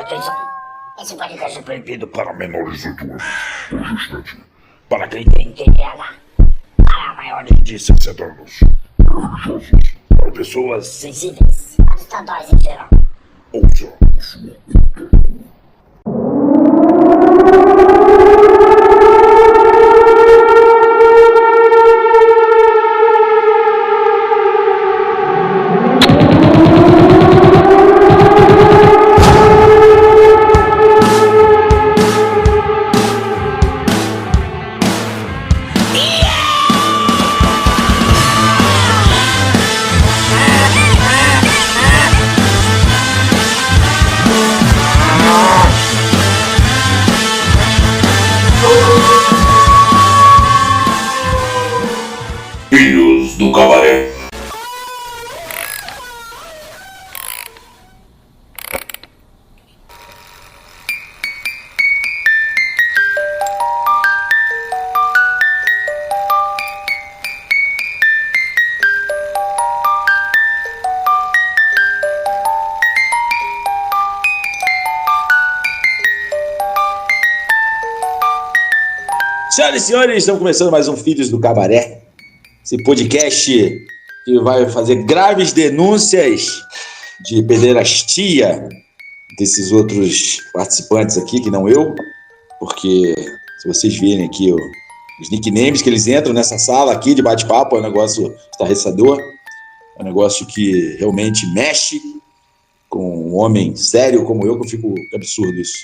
Atenção, esse podcast é proibido para menores de 18 anos, por justamente para quem tem TDAH, para maiores de 60 anos, religiosos, para pessoas sensíveis, assustadores em geral. Ouça a sua. Filhos do Cabaré. Senhoras e senhores, estamos começando mais um Filhos do Cabaré. Esse podcast que vai fazer graves denúncias de pederastia desses outros participantes aqui, que não eu, porque se vocês virem aqui os nicknames que eles entram nessa sala aqui de bate-papo, é um negócio estarrecedor, é um negócio que realmente mexe com um homem sério como eu, que eu fico que absurdo isso.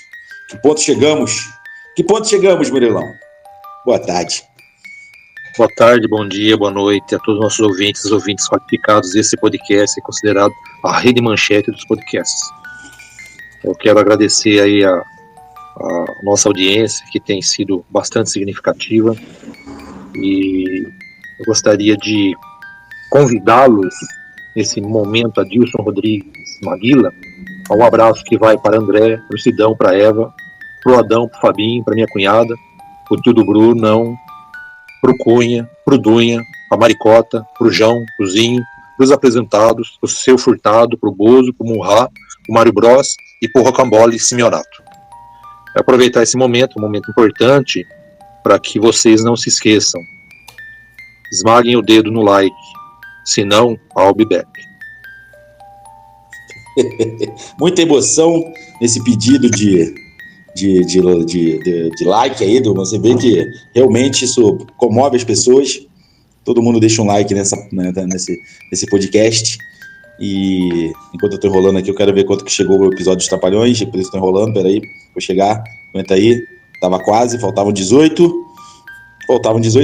Que ponto chegamos? Que ponto chegamos, Murilão? Boa tarde. Boa tarde, bom dia, boa noite a todos os nossos ouvintes, os ouvintes qualificados. Esse podcast é considerado a rede manchete dos podcasts. Eu quero agradecer aí a nossa audiência, que tem sido bastante significativa, e eu gostaria de convidá-los nesse momento, a Dilson Rodrigues Maguila, a um abraço que vai para André, para o Sidão, para Eva, para o Adão, para o Fabinho, para minha cunhada, para o tio do Brunão, pro Cunha, pro Dunha, pra Maricota, pro João, pro Zinho, pros apresentados, pro Seu Furtado, pro Bozo, pro Munhá, pro Mário Bros e pro Rocambole Simeonato. Aproveitar esse momento, um momento importante, para que vocês não se esqueçam. Esmaguem o dedo no like, senão, I'll be back. Muita emoção nesse pedido de like aí, você vê que realmente isso comove as pessoas. Todo mundo deixa um like nesse podcast. E enquanto eu tô enrolando aqui, eu quero ver quanto que chegou o episódio dos Trapalhões. Por isso tô enrolando, peraí, vou chegar, aguenta aí. Tava quase, faltavam 18.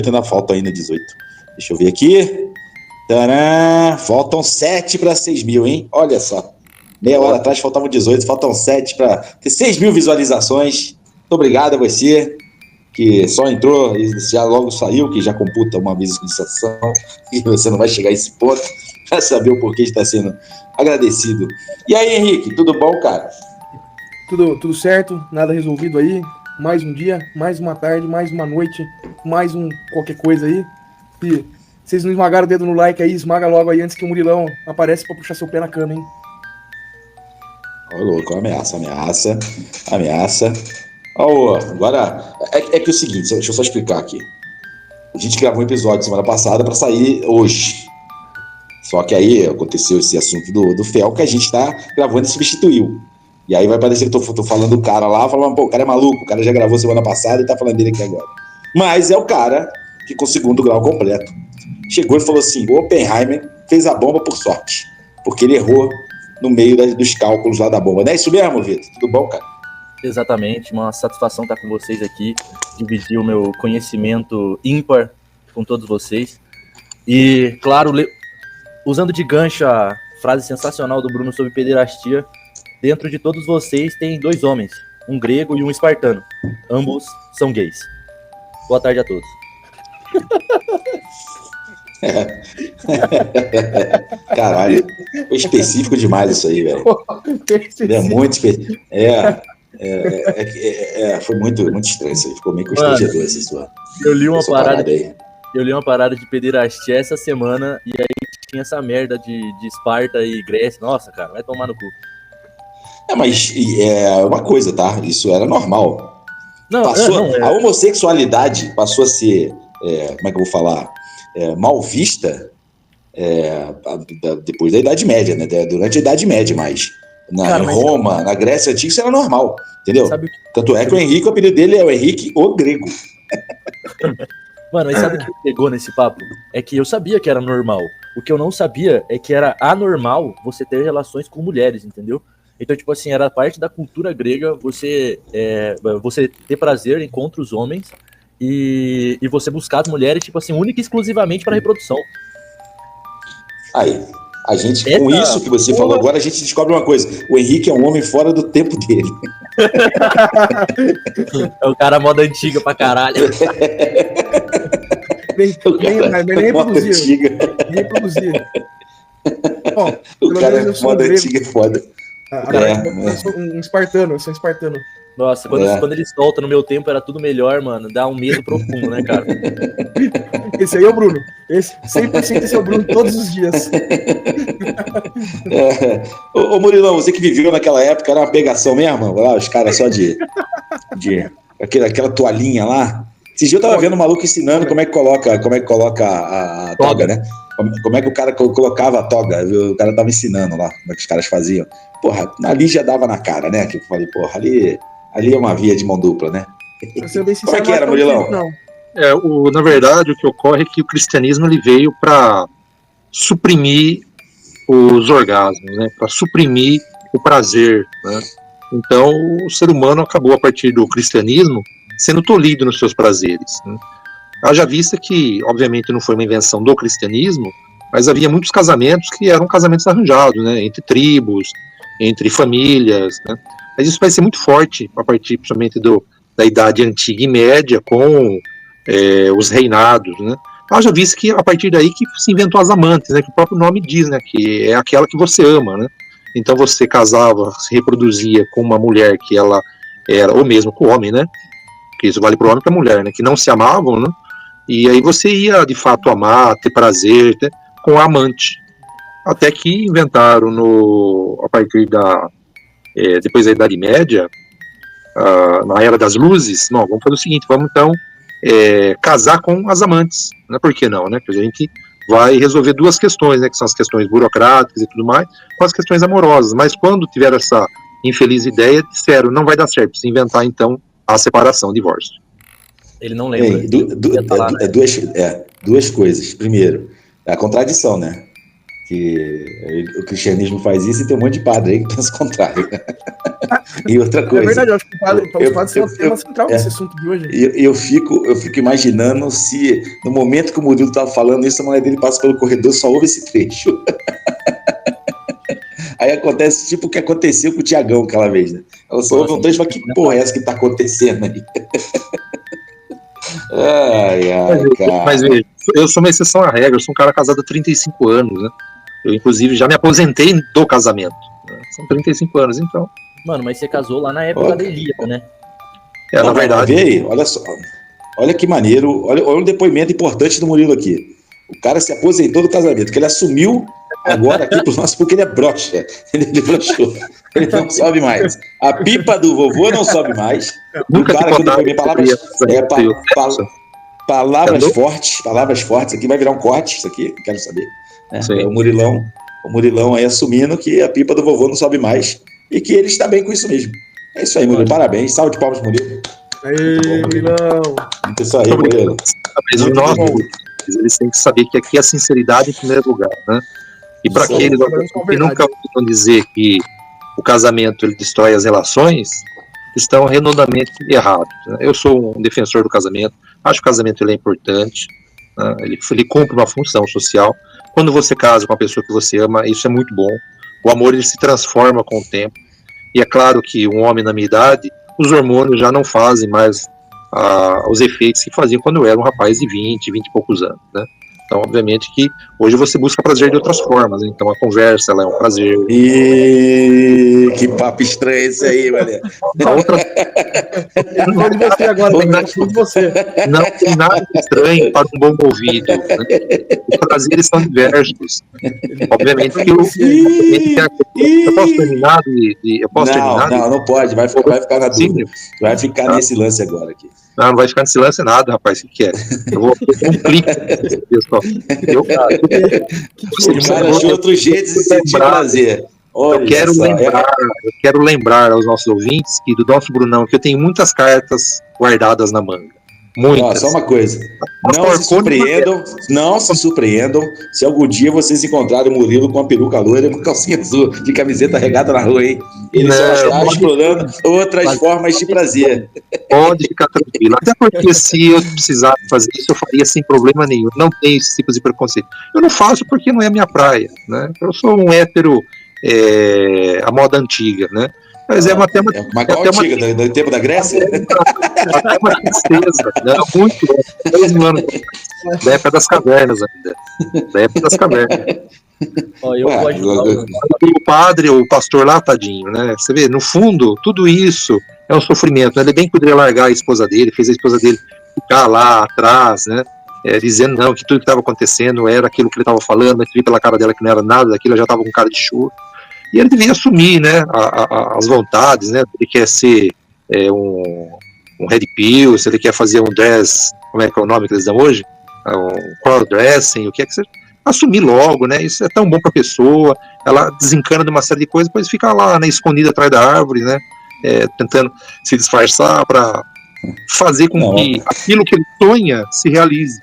Ainda faltam ainda 18. Deixa eu ver aqui. Tcharam! Faltam 7 para 6 mil, hein? Olha só. Meia hora atrás faltavam 18, faltam 7 para ter 6 mil visualizações. Muito obrigado a você que só entrou e já logo saiu, que já computa uma visualização e você não vai chegar a esse ponto para saber o porquê de estar sendo agradecido. E aí, Henrique, tudo bom, cara? Tudo certo, nada resolvido aí. Mais um dia, mais uma tarde, mais uma noite, mais um qualquer coisa aí. E vocês não esmagaram o dedo no like aí, esmaga logo aí antes que o Murilão aparece para puxar seu pé na cama, hein? Ô, louco, ameaça. Ó, agora, é que é o seguinte, deixa eu só explicar aqui. A gente gravou um episódio semana passada para sair hoje. Só que aí aconteceu esse assunto do Fel, que a gente tá gravando e substituiu. E aí vai parecer que eu tô falando do cara lá, falando, pô, o cara é maluco, o cara já gravou semana passada e tá falando dele aqui agora. Mas é o cara que com o segundo grau completo chegou e falou assim, o Oppenheimer fez a bomba por sorte, porque ele errou no meio dos cálculos lá da bomba. Não é isso mesmo, Vitor? Tudo bom, cara? Exatamente, uma satisfação estar com vocês aqui, dividir o meu conhecimento ímpar com todos vocês. E, claro, usando de gancho a frase sensacional do Bruno sobre pederastia, dentro de todos vocês tem 2 homens, um grego e um espartano. Ambos são gays. Boa tarde a todos. Caralho, foi específico demais isso aí, velho. É muito específico. Foi muito estranho isso aí. Ficou meio constrangedor essa sua. Eu li uma parada de pederastia essa semana e aí tinha essa merda de Esparta e Grécia. Nossa, cara, vai tomar no cu. Mas é uma coisa, tá? Isso era normal. Não, A homossexualidade passou a ser, como é que eu vou falar, mal vista depois da Idade Média, né? Durante a Idade Média, mas Cara, em Roma, na Grécia Antiga, isso era normal, entendeu? Sabe o que... Tanto é que o Henrique, o apelido dele é o Henrique o Grego. Mano, mas sabe o que me pegou nesse papo? É que eu sabia que era normal. O que eu não sabia é que era anormal você ter relações com mulheres, entendeu? Então, tipo assim, era parte da cultura grega você ter prazer em outros homens e você buscar as mulheres, tipo assim, única e exclusivamente para reprodução. Aí, a gente, com isso que você falou agora, a gente descobre uma coisa. O Henrique é um homem fora do tempo dele. É o cara moda antiga pra caralho. Nem produzia. Bom, O cara é moda antiga, é foda. Eu sou um espartano. Nossa, quando ele solta no meu tempo era tudo melhor, mano. Dá um medo profundo, né, cara? Esse aí é o Bruno. 100% esse é o Bruno todos os dias. Ô Murilão, você que viveu naquela época, era uma pegação mesmo? Lá, os caras só de aquela toalhinha lá. Esse dia eu tava vendo um maluco ensinando como é que coloca a toga, né? Como é que o cara colocava a toga. O cara tava ensinando lá, como é que os caras faziam. Porra, ali já dava na cara, né? Que eu falei, porra, ali é uma via de mão dupla, né? Como é que era, Murilão? Na verdade, o que ocorre é que o cristianismo ele veio para suprimir os orgasmos, né? Para suprimir o prazer, né? Então, o ser humano acabou, a partir do cristianismo, sendo tolhido nos seus prazeres, né? Haja vista que, obviamente, não foi uma invenção do cristianismo, mas havia muitos casamentos que eram casamentos arranjados, né? Entre tribos, entre famílias, né? Mas isso vai ser muito forte a partir, principalmente, da Idade Antiga e Média, com os reinados, né? Haja vista que, a partir daí, que se inventou as amantes, né? Que o próprio nome diz, né? Que é aquela que você ama, né? Então você casava, se reproduzia com uma mulher que ela era, ou mesmo com o homem, né? Que isso vale para o homem e para a mulher, né? Que não se amavam, né? E aí você ia, de fato, amar, ter prazer, né, com a amante. Até que inventaram, a partir depois da Idade Média, na Era das Luzes, não, vamos fazer o seguinte, vamos então casar com as amantes. Né? Por que não, né? Porque a gente vai resolver duas questões, né? Que são as questões burocráticas e tudo mais, com as questões amorosas. Mas quando tiveram essa infeliz ideia, disseram, não vai dar certo, precisa inventar, então, a separação, o divórcio. Ele não lembra. Duas coisas. Primeiro, a contradição, né? Que o cristianismo faz isso e tem um monte de padre aí que pensa o contrário. E outra coisa. É verdade, eu acho que os padres são o tema central desse assunto de hoje. Eu fico imaginando se, no momento que o Murilo estava falando isso, a mulher dele passa pelo corredor e só ouve esse trecho. Aí acontece tipo o que aconteceu com o Tiagão aquela vez, né? Ela só ouve um trecho e fala, que porra é essa que tá acontecendo aí? Cara. Mas veja, eu sou uma exceção à regra, eu sou um cara casado há 35 anos, né? Eu, inclusive, já me aposentei do casamento. Né? São 35 anos, então. Mano, mas você casou lá na época da Ilíada, né? Na verdade. Vê aí, olha só. Olha que maneiro. Olha o depoimento importante do Murilo aqui. O cara se aposentou do casamento, que ele assumiu agora aqui pro nosso, porque ele é broxa. Ele broxou. Ele não sobe mais. A pipa do vovô não sobe mais. Nunca cara que depoimento, palavras fortes. Aqui vai virar um corte, isso aqui, quero saber. Né? O Murilão aí assumindo que a pipa do vovô não sobe mais e que ele está bem com isso mesmo. É isso aí, Murilo. Parabéns. Salve de palmas, Murilo. Aê, Murilão. É isso aí, Murilo. Mas eles têm que saber que aqui a sinceridade em primeiro lugar, né? E para aqueles que nunca ouviram dizer que o casamento ele destrói as relações, estão redondamente errados. Né? Eu sou um defensor do casamento, acho que o casamento ele é importante, né? Ele cumpre uma função social. Quando você casa com uma pessoa que você ama, isso é muito bom. O amor ele se transforma com o tempo. E é claro que um homem na minha idade, os hormônios já não fazem mais os efeitos que faziam quando eu era um rapaz de 20 e poucos anos. Né? Então, obviamente que hoje você busca prazer de outras formas, né? Então a conversa, ela é um prazer. E que papo estranho esse aí, Mané. A outra Ele falou de você agora, Outra- né? Ele falou de você. não tem nada de estranho para um bom ouvido, né? Os prazeres são diversos. Obviamente que eu posso terminar eu posso terminar? Não pode, vai ficar na Sim. dúvida. Vai ficar nesse lance agora aqui. Não vai ficar nesse lance nada, rapaz, o que é? Eu vou ter um clique, pessoal. Eu O cara achou outro jeito de sentir prazer. Olha Eu quero, só, eu quero lembrar aos nossos ouvintes que do nosso Brunão que eu tenho muitas cartas guardadas na manga. Ó, Muitas. só uma coisa. Não se surpreendam se algum dia vocês encontrarem o Murilo com a peruca loira e com calcinha azul de camiseta regada na rua, hein? Ele só está explorando outras formas de prazer. Pode ficar tranquilo. Até porque se eu precisasse fazer isso, eu faria sem problema nenhum. Não tem esse tipo de preconceito. Eu não faço porque não é a minha praia, né? Eu sou um hétero à moda antiga, né? Mas é uma tema. Mas qual antiga? Do tempo da Grécia? Até uma tristeza, né? Muito 10 mil anos da época das cavernas ainda. Da época das cavernas. Ó, eu vou ajudar O padre, o pastor lá, tadinho, né? Você vê, no fundo, tudo isso é um sofrimento, né? Ele bem poderia largar a esposa dele, fez a esposa dele ficar lá atrás, né? Dizendo não, que tudo que estava acontecendo era aquilo que ele estava falando, mas vi pela cara dela que não era nada daquilo, ela já estava com cara de choro. E ele devia assumir, né, as vontades, né? Ele quer ser um red pill, se ele quer fazer um dress, como é que é o nome que eles dão hoje? Um cross-dressing, o que é que seja. Assumir logo, né? Isso é tão bom para a pessoa, ela desencana de uma série de coisas, depois fica lá, né, escondida atrás da árvore, né? Tentando se disfarçar para fazer com que aquilo que ele sonha se realize.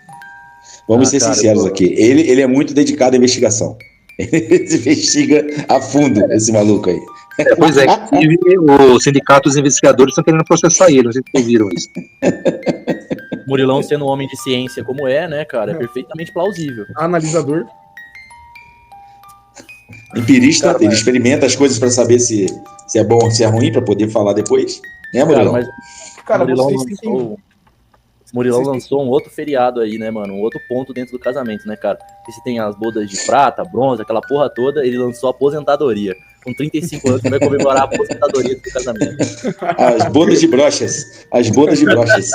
Vamos ser sinceros aqui. Ele é muito dedicado à investigação. Ele investiga a fundo esse maluco aí. Pois é, inclusive o sindicato dos investigadores estão querendo processar ele, não sei se vocês viram isso. Murilão sendo um homem de ciência como é, né, cara? É perfeitamente plausível. Analisador. Empirista, ele experimenta as coisas para saber se é bom ou se é ruim, para poder falar depois. Né, Murilão? Cara, Murilão vocês têm Murilão lançou um outro feriado aí, né, mano? Um outro ponto dentro do casamento, né, cara? Porque se tem as bodas de prata, bronze, aquela porra toda, ele lançou a aposentadoria. Com 35 anos, vai comemorar a aposentadoria do casamento. As bodas de brochas. As bodas de brochas.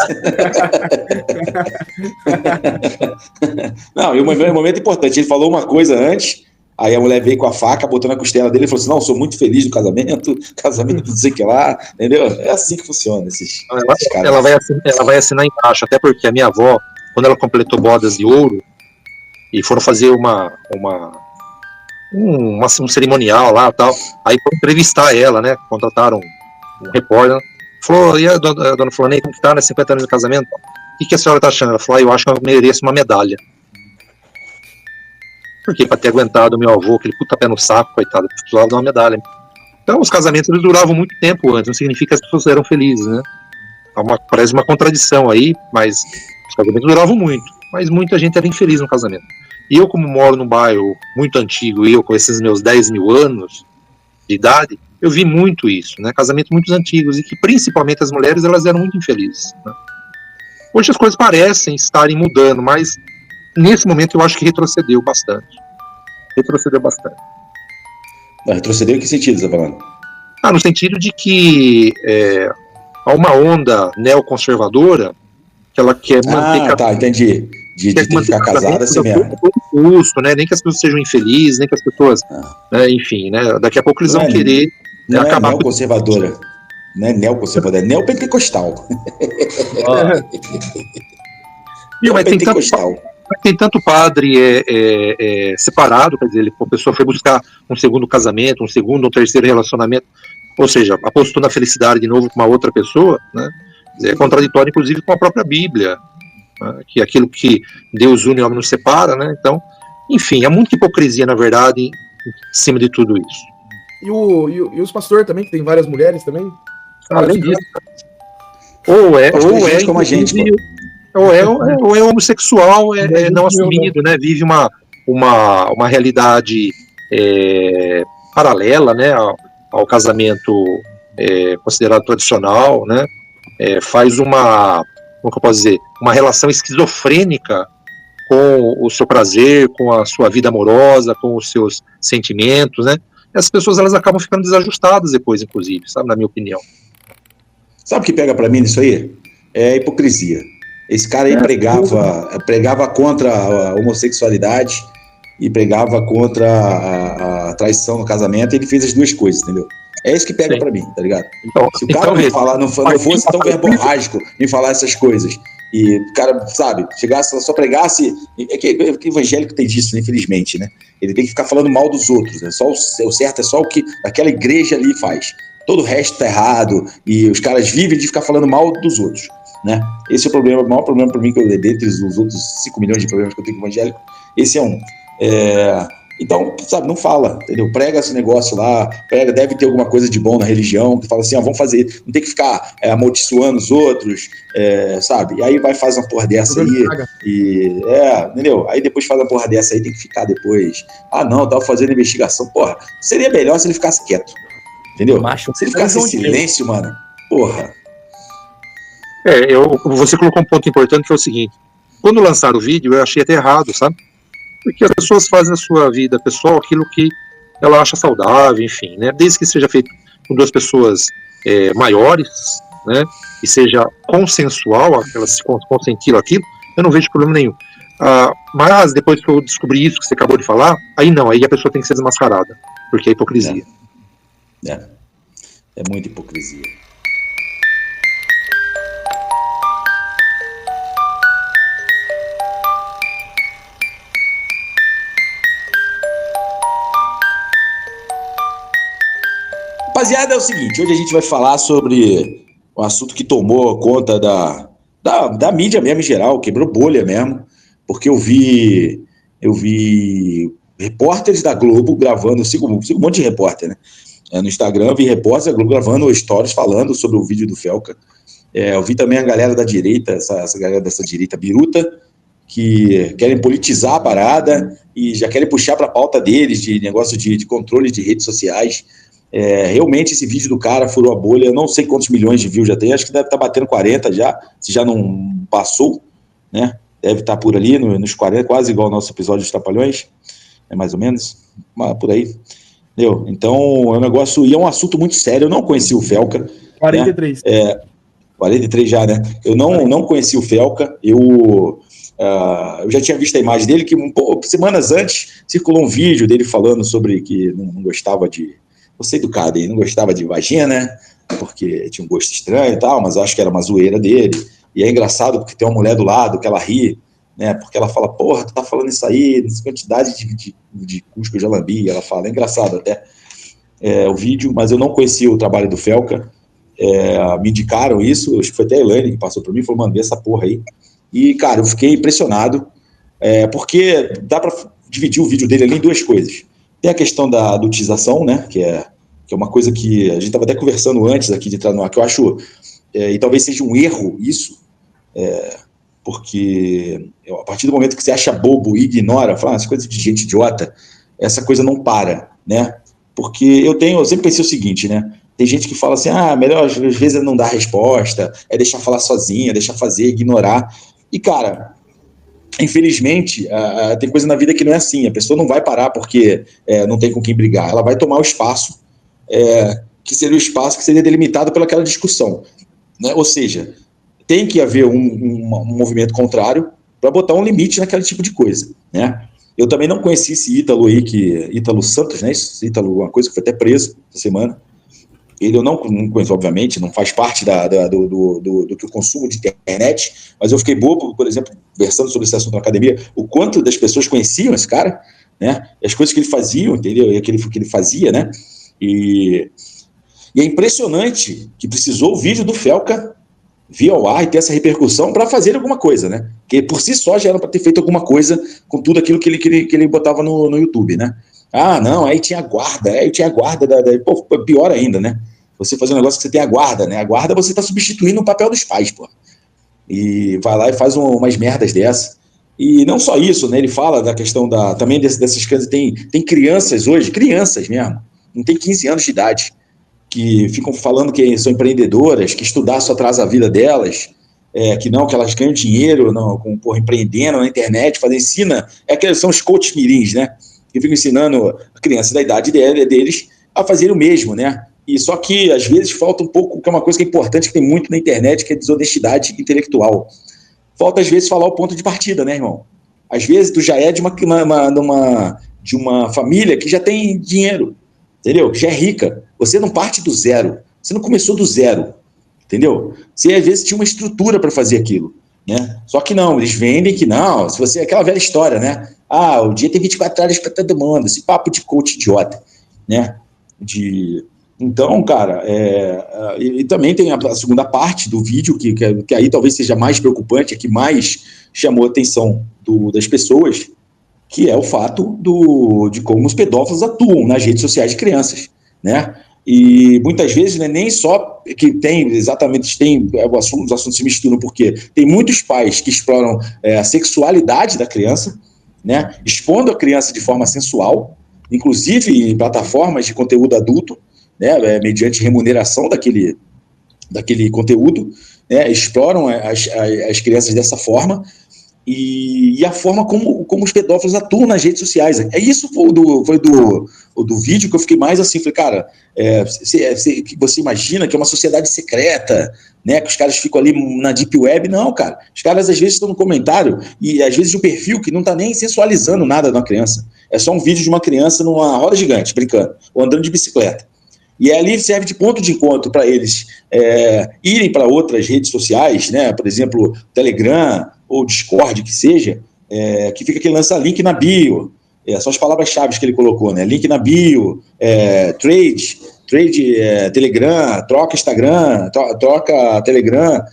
Não, e um momento importante. Ele falou uma coisa antes, aí a mulher veio com a faca, botou na costela dele e falou assim: não, sou muito feliz no casamento não sei o que lá, entendeu? É assim que funciona esses caras. Ela vai assinar embaixo, até porque a minha avó, quando ela completou bodas de ouro, e foram fazer um cerimonial lá e tal, aí foram entrevistar ela, né? Contrataram um repórter, falou: e a dona Fulana, como que tá, né? 50 anos de casamento? O que a senhora tá achando? Ela falou: eu acho que eu mereço uma medalha. Porque para ter aguentado o meu avô, aquele puta pé no saco, coitado, precisava dar uma medalha. Então, os casamentos eles duravam muito tempo antes, não significa que as pessoas eram felizes, né? Parece uma contradição aí, mas os casamentos duravam muito. Mas muita gente era infeliz no casamento. E eu, como moro num bairro muito antigo, e eu com esses meus 10 mil anos de idade, eu vi muito isso, né? Casamentos muito antigos, e que principalmente as mulheres, elas eram muito infelizes, né? Hoje as coisas parecem estarem mudando, mas nesse momento eu acho que retrocedeu bastante. Retrocedeu em que sentido você está falando? No sentido de que há uma onda neoconservadora que ela quer manter... entendi. De ter que ficar casada assim mesmo. Custo, né? Nem que as pessoas sejam infelizes, nem que as pessoas... enfim, né? Daqui a pouco eles vão querer acabar... Não é neoconservadora. Não é neoconservadora, é neopentecostal. Tem tanto padre separado, quer dizer, a pessoa foi buscar um segundo casamento, um segundo ou terceiro relacionamento, ou seja, apostou na felicidade de novo com uma outra pessoa, né? É contraditório, inclusive, com a própria Bíblia, né? Que é aquilo que Deus une e o homem não separa, né? Então, enfim, há muita hipocrisia, na verdade, em cima de tudo isso. E os pastores também, que tem várias mulheres também? Além disso, ou é como a gente, pô. Ou é homossexual, não assumido, né? Vive uma realidade paralela, né? Ao casamento considerado tradicional, né? Faz como que eu posso dizer, uma relação esquizofrênica com o seu prazer, com a sua vida amorosa, com os seus sentimentos, né? Essas pessoas, elas acabam ficando desajustadas depois, inclusive, sabe, na minha opinião. Sabe o que pega pra mim nisso aí? É a hipocrisia. Esse cara aí pregava contra a homossexualidade e pregava contra a traição no casamento, e ele fez as duas coisas, entendeu? É isso que pega pra mim, tá ligado? Se o cara não fosse tão verborrágico em falar essas coisas, e o cara, sabe, chegasse, só pregasse. É que o evangélico tem disso, né, infelizmente, né? Ele tem que ficar falando mal dos outros, né? Só o certo é só o que aquela igreja ali faz. Todo o resto tá errado, e os caras vivem de ficar falando mal dos outros, né? Esse é o problema, o maior problema para mim, que eu dentre os outros 5 milhões de problemas que eu tenho com o evangélico, esse é um. Então, sabe, não fala, entendeu? Prega esse negócio lá, deve ter alguma coisa de bom na religião, que fala assim, vamos fazer, não tem que ficar amaldiçoando os outros, sabe? E aí faz uma porra dessa aí, entendeu? Aí depois faz uma porra dessa aí, tem que ficar depois, não, tava fazendo investigação, porra, seria melhor se ele ficasse quieto, entendeu? Se ele ficasse em silêncio, mano, porra. Você colocou um ponto importante, que é o seguinte: quando lançaram o vídeo, eu achei até errado, sabe? Porque as pessoas fazem na sua vida pessoal aquilo que ela acha saudável, enfim, né? Desde que seja feito com duas pessoas maiores, né? E seja consensual, elas se consentiram aquilo, eu não vejo problema nenhum. Mas depois que eu descobri isso que você acabou de falar, aí a pessoa tem que ser desmascarada, porque é hipocrisia. É muita hipocrisia. Rapaziada, é o seguinte, hoje a gente vai falar sobre um assunto que tomou conta da mídia mesmo em geral, quebrou bolha mesmo, porque eu vi repórteres da Globo gravando, eu sigo um monte de repórter, né? No Instagram eu vi repórteres da Globo gravando stories falando sobre o vídeo do Felca. Eu vi também a galera da direita, essa galera dessa direita biruta, que querem politizar a parada e já querem puxar para a pauta deles de negócio de controle de redes sociais. Realmente esse vídeo do cara furou a bolha. Eu não sei quantos milhões de views já tem, acho que deve estar batendo 40 já, se já não passou, né? Deve estar por ali nos 40, quase igual ao nosso episódio dos Trapalhões, mais ou menos, por aí, entendeu? Então é um negócio, e é um assunto muito sério. Eu não conheci o Felca, 43, né? 43 já, né? Eu não conheci o Felca, eu já tinha visto a imagem dele, que semanas antes circulou um vídeo dele falando sobre que não gostava de, você educado, ele não gostava de vagina, né? Porque tinha um gosto estranho e tal, mas eu acho que era uma zoeira dele. E é engraçado porque tem uma mulher do lado que ela ri, né? Porque ela fala, porra, tu tá falando isso aí, nessa quantidade de cusco que eu já lambi. Ela fala, é engraçado até o vídeo, mas eu não conhecia o trabalho do Felca. Me indicaram isso, acho que foi até a Elaine que passou por mim, falou, mano, vê essa porra aí. E, cara, eu fiquei impressionado, porque dá pra dividir o vídeo dele ali em duas coisas. Tem a questão da utilização, né, que é uma coisa que a gente estava até conversando antes aqui de entrar no ar, que eu acho, e talvez seja um erro isso, porque a partir do momento que você acha bobo e ignora, fala as coisas de gente idiota, essa coisa não para, né? Porque eu sempre pensei o seguinte, né? Tem gente que fala assim, melhor às vezes é não dar resposta, é deixar falar sozinha, deixar fazer, ignorar. E, cara, infelizmente, tem coisa na vida que não é assim. A pessoa não vai parar porque não tem com quem brigar. Ela vai tomar o espaço, que seria o espaço que seria delimitado pelaquela discussão, né? Ou seja, tem que haver um movimento contrário para botar um limite naquele tipo de coisa, né? Eu também não conheci esse Ítalo aí, Ítalo Santos, né? Esse Ítalo, uma coisa que foi até preso essa semana. Ele eu não conheço, obviamente, não faz parte do que eu consumo de internet, mas eu fiquei bobo, por exemplo, conversando sobre esse assunto na academia, o quanto das pessoas conheciam esse cara, né? E as coisas que ele fazia, entendeu? E aquilo que ele fazia, né? E é impressionante que precisou o vídeo do Felca vir ao ar e ter essa repercussão para fazer alguma coisa, né? Que por si só já era para ter feito alguma coisa com tudo aquilo que ele botava no YouTube, né? Não, aí tinha guarda, pô, pior ainda, né? Você fazer um negócio que você tem a guarda, né? A guarda você tá substituindo o papel dos pais, pô. E vai lá e faz umas merdas dessa. E não só isso, né? Ele fala da questão também dessas crianças. Tem crianças hoje, crianças mesmo, não tem 15 anos de idade, que ficam falando que são empreendedoras, que estudar só atrasa a vida delas. que não, que elas ganham dinheiro não, empreendendo na internet, ensina, são os coach mirins, né? Que ficam ensinando a criança da idade deles a fazer o mesmo, né? E só que, às vezes, falta um pouco, que é uma coisa que é importante, que tem muito na internet, que é desonestidade intelectual. Falta, às vezes, falar o ponto de partida, né, irmão? Às vezes, tu já é de uma família que já tem dinheiro, entendeu? Que já é rica. Você não parte do zero. Você não começou do zero, entendeu? Você, às vezes, tinha uma estrutura para fazer aquilo, né? Só que não, eles vendem que não. Se você, aquela velha história, né? O dia tem 24 horas para todo mundo. Esse papo de coach idiota, né? Então, cara, e também tem a segunda parte do vídeo, que aí talvez seja mais preocupante, que mais chamou a atenção das pessoas, que é o fato de como os pedófilos atuam nas redes sociais de crianças, né? E muitas vezes não é nem só que os assuntos se misturam, porque tem muitos pais que exploram a sexualidade da criança, né? Expondo a criança de forma sensual, inclusive em plataformas de conteúdo adulto, né, mediante remuneração daquele conteúdo, né, exploram as crianças dessa forma, e a forma como os pedófilos atuam nas redes sociais. Isso foi do vídeo que eu fiquei mais assim, falei, cara, você imagina que é uma sociedade secreta, né, que os caras ficam ali na deep web? Não, cara, os caras às vezes estão no comentário, e às vezes o perfil que não está nem sensualizando nada da criança, é só um vídeo de uma criança numa roda gigante, brincando, ou andando de bicicleta. E ali serve de ponto de encontro para eles irem para outras redes sociais, né? Por exemplo, Telegram ou Discord, que seja, que fica aquele lança link na bio, são as palavras-chave que ele colocou, né? Link na bio, trade Telegram, troca Instagram, troca Telegram,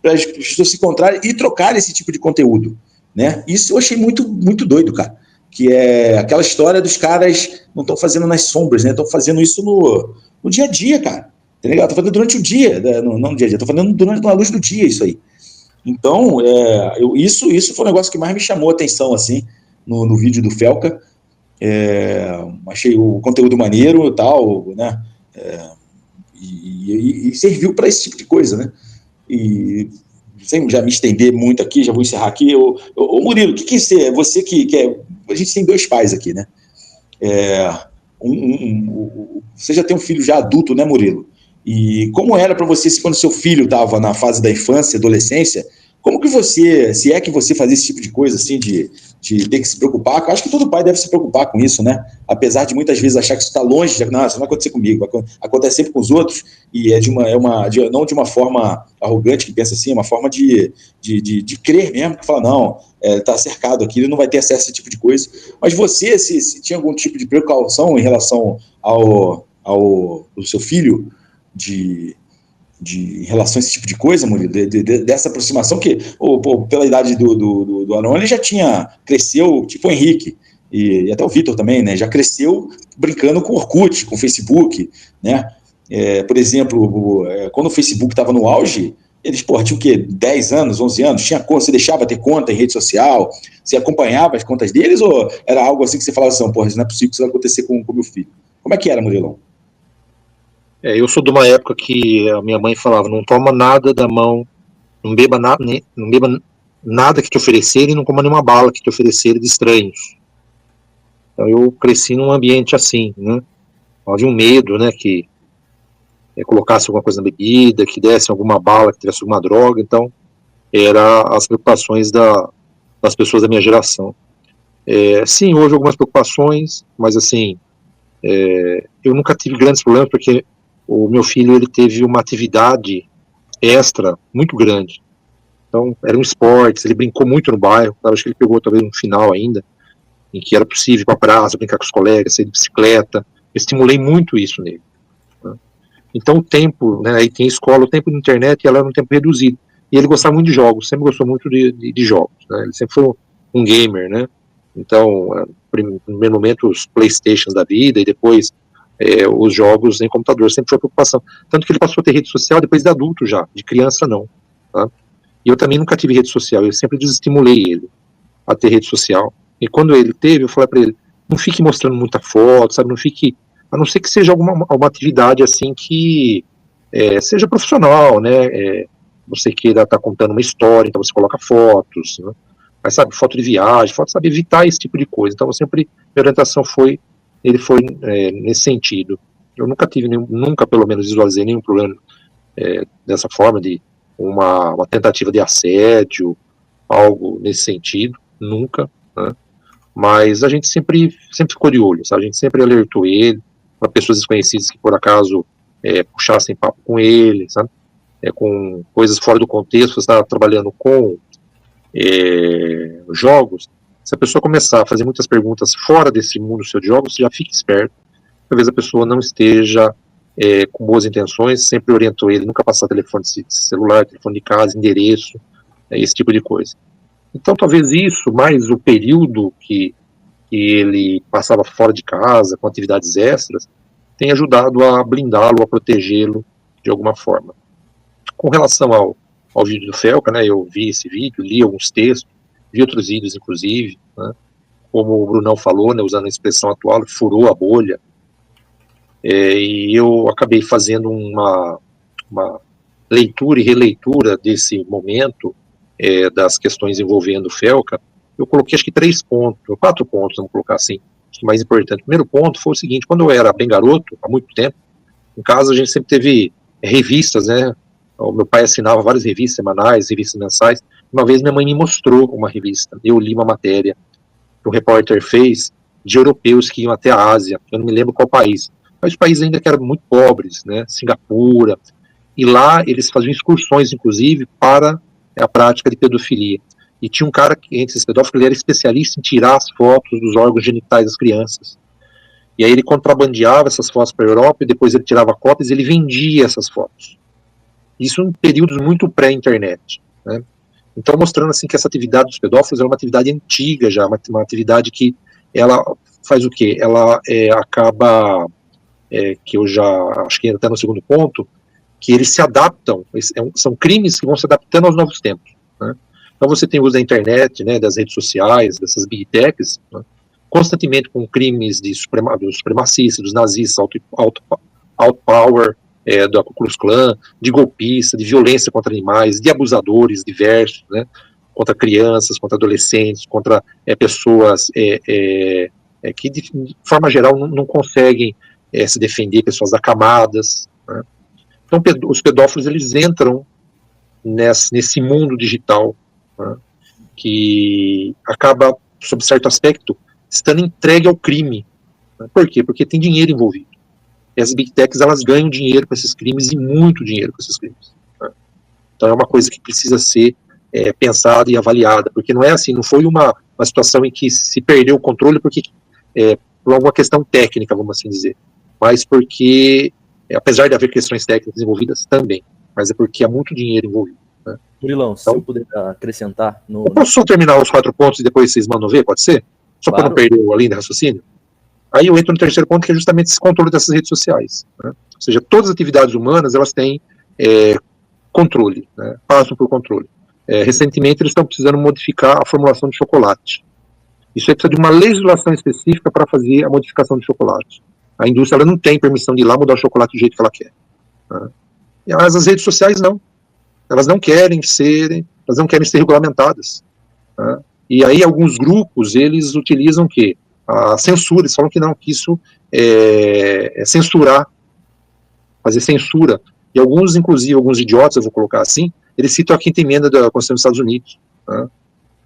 para as pessoas se encontrarem e trocarem esse tipo de conteúdo, né? Isso eu achei muito, muito doido, cara. Que é aquela história dos caras não estão fazendo nas sombras, né? Estão fazendo isso no dia a dia, cara. Tá ligado? Estão fazendo durante o dia, não no dia a dia, estão fazendo na luz do dia isso aí. Então, isso foi um negócio que mais me chamou a atenção, assim, no vídeo do Felca. Achei o conteúdo maneiro e tal, né? E serviu para esse tipo de coisa, né? E sem já me estender muito aqui, já vou encerrar aqui. Ô Murilo, o que você que é... A gente tem dois pais aqui, né? Você já tem um filho já adulto, né, Murilo? E como era para você, quando seu filho estava na fase da infância, adolescência, como que você, se é que você fazia esse tipo de coisa, assim, de ter que se preocupar? Eu acho que todo pai deve se preocupar com isso, né? Apesar de muitas vezes achar que isso está longe, isso não vai acontecer comigo, acontece sempre com os outros, e não de uma forma arrogante que pensa assim, é uma forma de crer mesmo, que fala, não, está cercado aqui, ele não vai ter acesso a esse tipo de coisa. Mas você, se tinha algum tipo de precaução em relação ao seu filho, em relação a esse tipo de coisa, Murilo, dessa aproximação que, pela idade do Arão, ele já cresceu, tipo o Henrique, e até o Vitor também, né, já cresceu brincando com Orkut, com Facebook, né, por exemplo, quando o Facebook estava no auge, eles, tinham o quê, 10 anos, 11 anos, você deixava ter conta em rede social, você acompanhava as contas deles, ou era algo assim que você falava assim, isso não é possível que isso vai acontecer com o meu filho? Como é que era, Murilão? Eu sou de uma época que a minha mãe falava, não toma nada da mão, não beba nada que te oferecerem, não coma nenhuma bala que te oferecerem de estranhos. Então eu cresci num ambiente assim, né? Havia um medo, né, que colocasse alguma coisa na bebida, que desse alguma bala, que tivesse alguma droga. Então eram as preocupações das pessoas da minha geração. Sim, houve algumas preocupações, mas assim, eu nunca tive grandes problemas, porque o meu filho, ele teve uma atividade extra muito grande. Então, eram esportes, ele brincou muito no bairro, acho que ele pegou talvez um final ainda, em que era possível ir para a praça, brincar com os colegas, sair de bicicleta. Eu estimulei muito isso nele, né? Então, o tempo, né, aí tem a escola, o tempo de internet, ela era um tempo reduzido. E ele gostava muito de jogos, sempre gostou muito de jogos, né? Ele sempre foi um gamer, né? Então, no primeiro momento, os Playstations da vida, e depois os jogos em computador, sempre foi preocupação. Tanto que ele passou a ter rede social depois de adulto já, de criança não, tá? E eu também nunca tive rede social, eu sempre desestimulei ele a ter rede social. E quando ele teve, eu falei para ele, não fique mostrando muita foto, sabe, não fique, a não ser que seja alguma atividade assim que seja profissional, né, você queira estar contando uma história, então você coloca fotos, né? Mas sabe, foto de viagem, foto, sabe, evitar esse tipo de coisa. Então, sempre, minha orientação foi nesse sentido. Eu nunca tive, nunca pelo menos visualizei nenhum problema dessa forma, de uma tentativa de assédio, algo nesse sentido, nunca, né? Mas a gente sempre ficou de olho, sabe? A gente sempre alertou ele, para pessoas desconhecidas que por acaso puxassem papo com ele, sabe? Com coisas fora do contexto, você está trabalhando com jogos, se a pessoa começar a fazer muitas perguntas fora desse mundo seu de jogos, você já fica esperto, talvez a pessoa não esteja com boas intenções, sempre orientou ele, nunca passar telefone de celular, telefone de casa, endereço, esse tipo de coisa. Então talvez isso, mais o período que ele passava fora de casa, com atividades extras, tenha ajudado a blindá-lo, a protegê-lo de alguma forma. Com relação ao vídeo do Felca, né, eu vi esse vídeo, li alguns textos, vi outros vídeos, inclusive, né, como o Brunão falou, né, usando a expressão atual, furou a bolha, e eu acabei fazendo uma leitura e releitura desse momento, das questões envolvendo o Felca. Eu coloquei acho que 4 pontos, vamos colocar assim, acho que mais importante. O primeiro ponto foi o seguinte: quando eu era bem garoto, há muito tempo, em casa a gente sempre teve revistas, né? O meu pai assinava várias revistas semanais, revistas mensais. Uma vez minha mãe me mostrou uma revista, eu li uma matéria que o repórter fez de europeus que iam até a Ásia, eu não me lembro qual país, mas países ainda que eram muito pobres, né? Singapura, e lá eles faziam excursões, inclusive, para a prática de pedofilia. E tinha um cara que, entre esses pedófilos, ele era especialista em tirar as fotos dos órgãos genitais das crianças. E aí ele contrabandeava essas fotos para a Europa, e depois ele tirava cópias e ele vendia essas fotos. Isso em períodos muito pré-internet, né? Então, mostrando assim que essa atividade dos pedófilos é uma atividade antiga já, uma atividade que ela faz o quê? Ela acaba, que eu já acho que até no segundo ponto, que eles se adaptam, são crimes que vão se adaptando aos novos tempos, né? Então você tem o uso da internet, né, das redes sociais, dessas big techs, né, constantemente com crimes dos supremacistas, dos nazistas, auto power, da Ku Klux Klan, de golpista, de violência contra animais, de abusadores diversos, né, contra crianças, contra adolescentes, contra pessoas que de forma geral não conseguem se defender, pessoas acamadas, né. Então os pedófilos eles entram nesse mundo digital, né, que acaba, sob certo aspecto, estando entregue ao crime, né. Por quê? Porque tem dinheiro envolvido. E as big techs, elas ganham dinheiro com esses crimes, e muito dinheiro com esses crimes, né. Então é uma coisa que precisa ser pensada e avaliada, porque não é assim, não foi uma situação em que se perdeu o controle porque por alguma questão técnica, vamos assim dizer, mas porque, apesar de haver questões técnicas envolvidas também, mas é porque há muito dinheiro envolvido, né? Murilão, Então, se eu puder acrescentar... Eu posso só terminar os 4 pontos e depois vocês mandam ver, pode ser? Só Claro. para não perder a linha de raciocínio? Aí eu entro no terceiro ponto, que é justamente esse controle dessas redes sociais, né? Ou seja, todas as atividades humanas, elas têm controle, né? Passam por controle. Recentemente eles estão precisando modificar a formulação de chocolate. Isso aí precisa de uma legislação específica para fazer a modificação de chocolate. A indústria ela não tem permissão de ir lá mudar o chocolate do jeito que ela quer, né? Mas as redes sociais não. Elas não querem ser regulamentadas, né? E aí alguns grupos, eles utilizam o quê? A censura, eles falam que não, que isso é censurar, fazer censura. E alguns, inclusive, alguns idiotas, eu vou colocar assim, eles citam a 5ª emenda da Constituição dos Estados Unidos, né?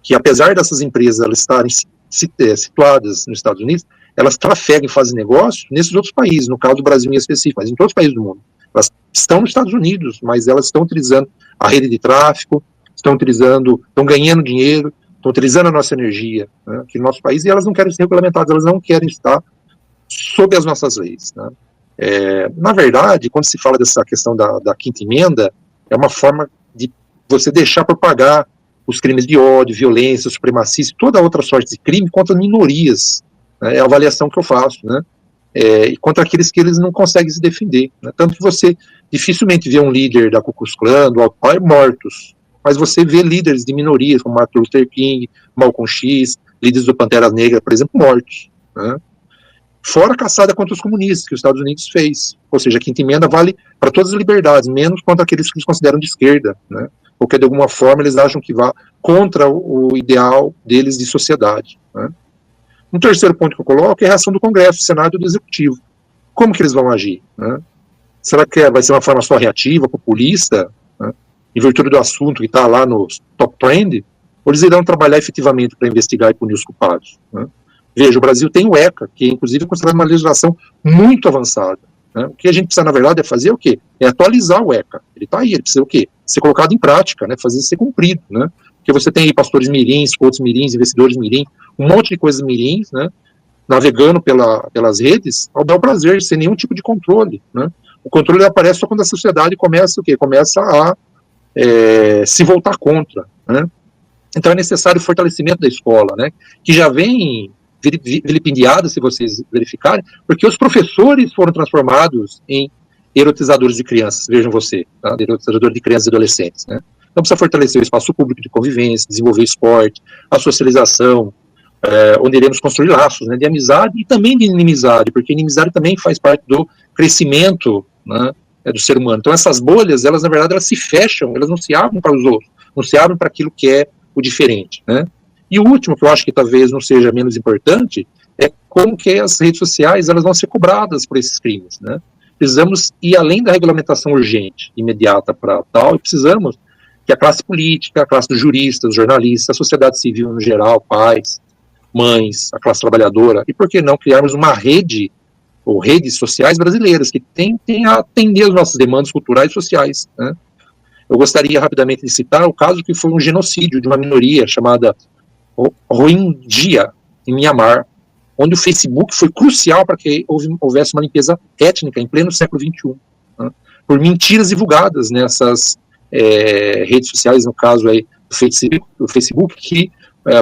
Que apesar dessas empresas elas estarem situadas nos Estados Unidos, elas trafegam e fazem negócio nesses outros países, no caso do Brasil em específico, mas em todos os países do mundo. Elas estão nos Estados Unidos, mas elas estão utilizando a rede de tráfico, estão ganhando dinheiro, estão utilizando a nossa energia, né, aqui no nosso país, e elas não querem ser regulamentadas, elas não querem estar sob as nossas leis, né. Na verdade, quando se fala dessa questão da 5ª emenda, é uma forma de você deixar propagar os crimes de ódio, violência, supremacismo, toda outra sorte de crime contra minorias, né, é a avaliação que eu faço, né, e contra aqueles que eles não conseguem se defender, né, tanto que você dificilmente vê um líder da Ku Klux Klan, do Auto Power, mortos, mas você vê líderes de minorias, como Martin Luther King, Malcolm X, líderes do Pantera Negra, por exemplo, mortos, né. Fora a caçada contra os comunistas, que os Estados Unidos fez. Ou seja, a quinta emenda vale para todas as liberdades, menos contra aqueles que eles consideram de esquerda, né? Ou que de alguma forma eles acham que vá contra o ideal deles de sociedade, né? Um terceiro ponto que eu coloco é a reação do Congresso, do Senado e do Executivo. Como que eles vão agir, né? Será que vai ser uma forma só reativa, populista, né, em virtude do assunto que está lá no top trend, ou eles irão trabalhar efetivamente para investigar e punir os culpados, né? Veja, o Brasil tem o ECA, que inclusive é considerado uma legislação muito avançada, né? O que a gente precisa, na verdade, é fazer o quê? É atualizar o ECA. Ele está aí, ele precisa o quê? Ser colocado em prática, né? Fazer ser cumprido, né? Porque você tem aí pastores mirins, coaches mirins, investidores mirins, um monte de coisas mirins, né? Navegando pelas redes, ao bel prazer, sem nenhum tipo de controle, né? O controle aparece só quando a sociedade começa o quê? Começa a se voltar contra, né? Então é necessário o fortalecimento da escola, né? Que já vem vilipendiada, se vocês verificarem, porque os professores foram transformados em erotizadores de crianças, vejam você, tá? Erotizadores de crianças e adolescentes, né? Então precisa fortalecer o espaço público de convivência, desenvolver esporte, a socialização, onde iremos construir laços, né, de amizade e também de inimizade, porque inimizade também faz parte do crescimento, né, do ser humano. Então essas bolhas, elas na verdade elas se fecham, elas não se abrem para os outros, não se abrem para aquilo que é o diferente, né? E o último, que eu acho que talvez não seja menos importante, é como que as redes sociais elas vão ser cobradas por esses crimes, né? Precisamos ir além da regulamentação urgente, imediata para tal, e precisamos que a classe política, a classe dos juristas, dos jornalistas, a sociedade civil no geral, pais, mães, a classe trabalhadora, e por que não criarmos uma rede, ou redes sociais brasileiras, que tentem atender as nossas demandas culturais e sociais, né? Eu gostaria rapidamente de citar o caso que foi um genocídio de uma minoria chamada Rohingya, em Mianmar, onde o Facebook foi crucial para que houvesse uma limpeza étnica em pleno século XXI, né? Por mentiras divulgadas nessas redes sociais, no caso aí do Facebook, que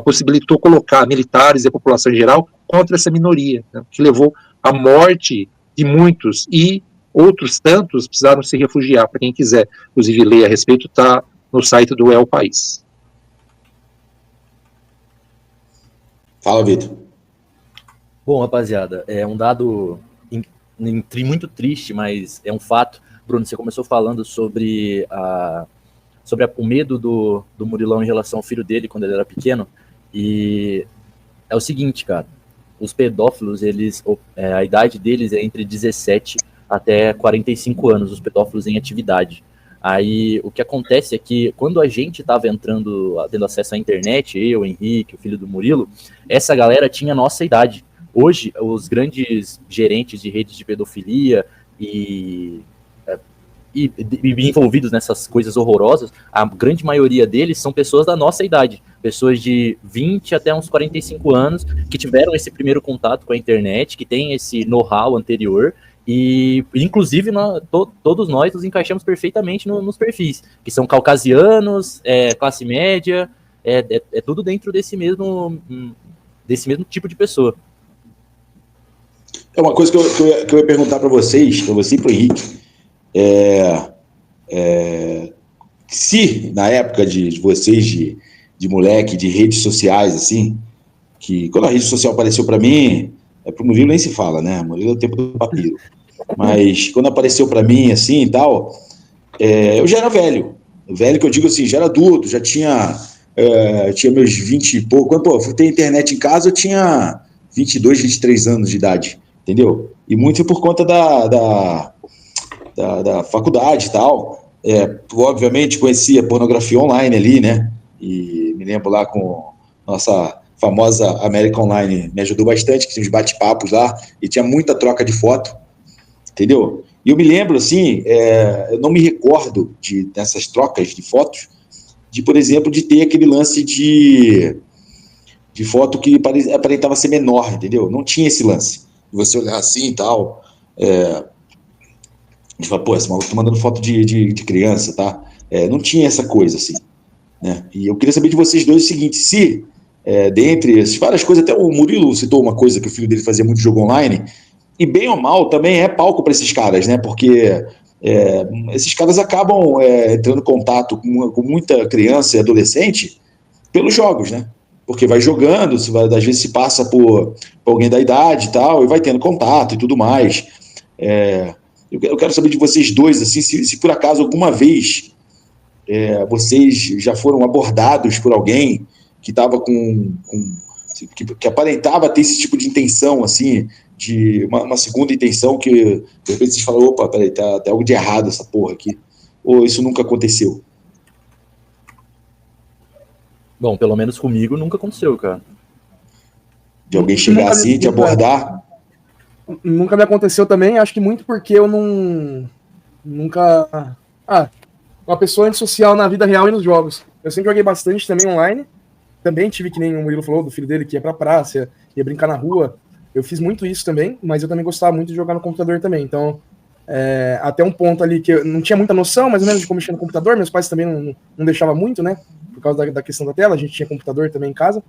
possibilitou colocar militares e a população em geral contra essa minoria, né, que levou à morte de muitos, e outros tantos precisaram se refugiar. Para quem quiser, inclusive, ler a respeito, está no site do El País. Fala, Vitor. Bom, rapaziada, é um dado muito triste, mas é um fato. Bruno, você começou falando sobre o medo do Murilão em relação ao filho dele quando ele era pequeno, e é o seguinte, cara, os pedófilos, a idade deles é entre 17 até 45 anos, os pedófilos em atividade. Aí, o que acontece é que, quando a gente estava tendo acesso à internet, eu, o Henrique, o filho do Murilo, essa galera tinha a nossa idade. Hoje, os grandes gerentes de redes de pedofilia e envolvidos nessas coisas horrorosas, a grande maioria deles são pessoas da nossa idade, pessoas de 20 até uns 45 anos, que tiveram esse primeiro contato com a internet, que tem esse know-how anterior, e inclusive todos nós nos encaixamos perfeitamente nos perfis, que são caucasianos, classe média, é tudo dentro desse mesmo tipo de pessoa. É uma coisa que eu ia perguntar para você e para o Henrique, se na época de vocês, de moleque, de redes sociais, assim, que quando a rede social apareceu para mim, pro Murilo nem se fala, né? Murilo é o tempo do papiro. Mas quando apareceu para mim, assim, e tal, eu já era velho que eu digo assim, já era adulto, já tinha meus 20 e pouco. Quando, fui ter internet em casa, eu tinha 22, 23 anos de idade, entendeu? E muito foi por conta da faculdade e tal. Obviamente conhecia pornografia online ali, né? E me lembro lá com nossa famosa América Online, me ajudou bastante, que tinha uns bate-papos lá, e tinha muita troca de foto, entendeu? E eu me lembro, assim, eu não me recordo dessas trocas de fotos, por exemplo, de ter aquele lance de foto que aparentava ser menor, entendeu? Não tinha esse lance. De você olhar assim e tal, a gente fala, esse maluco tá mandando foto de criança, tá? Não tinha essa coisa, assim, né? E eu queria saber de vocês dois o seguinte, se, dentre as várias coisas, até o Murilo citou uma coisa, que o filho dele fazia muito jogo online, e bem ou mal também é palco para esses caras, né? Porque esses caras acabam entrando em contato com muita criança e adolescente pelos jogos, né? porque vai jogando, às vezes se passa por alguém da idade e tal, e vai tendo contato e tudo mais. Eu quero saber de vocês dois, assim, se por acaso alguma vez vocês já foram abordados por alguém que estava que aparentava ter esse tipo de intenção, assim, de uma segunda intenção que de repente vocês falam, opa, peraí, tá algo de errado essa porra aqui. Ou isso nunca aconteceu? Bom, pelo menos comigo nunca aconteceu, cara. De alguém chegar assim, te abordar? Nunca me aconteceu também, acho que muito porque eu nunca... uma pessoa antissocial na vida real e nos jogos. Eu sempre joguei bastante também online, também tive, que nem o Murilo falou, do filho dele que ia pra praça, ia brincar na rua. Eu fiz muito isso também, mas eu também gostava muito de jogar no computador também. Então, até um ponto ali que eu não tinha muita noção, mais ou menos, de como mexer no computador. Meus pais também não deixavam muito, né? Por causa da questão da tela. A gente tinha computador também em casa.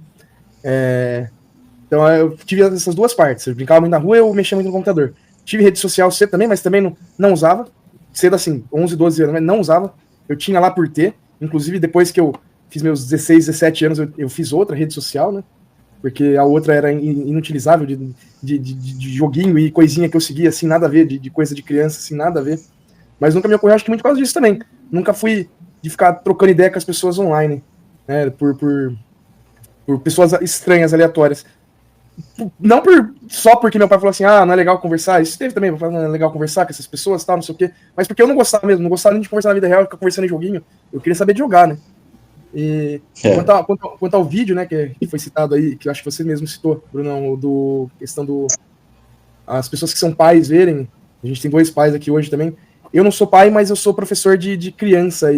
Então, eu tive essas duas partes. Eu brincava muito na rua e eu mexia muito no computador. Tive rede social cedo também, mas também não usava. Cedo assim, 11, 12 anos, mas não usava. Eu tinha lá por ter. Inclusive, depois que eu fiz meus 16, 17 anos, eu fiz outra rede social, né? Porque a outra era inutilizável de joguinho e coisinha que eu seguia, assim, nada a ver, de coisa de criança, assim, nada a ver. Mas nunca me ocorreu, acho que muito por causa disso também. Nunca fui de ficar trocando ideia com as pessoas online, né? Por pessoas estranhas, aleatórias. Não só porque meu pai falou assim, não é legal conversar, isso teve também, não é legal conversar com essas pessoas, tal, não sei o quê, mas porque eu não gostava mesmo, não gostava nem de conversar na vida real, ficar conversando em joguinho, eu queria saber de jogar, né? E quanto ao vídeo, né, que foi citado aí, que eu acho que você mesmo citou, Brunão, questão as pessoas que são pais verem, a gente tem 2 pais aqui hoje também, eu não sou pai, mas eu sou professor de criança,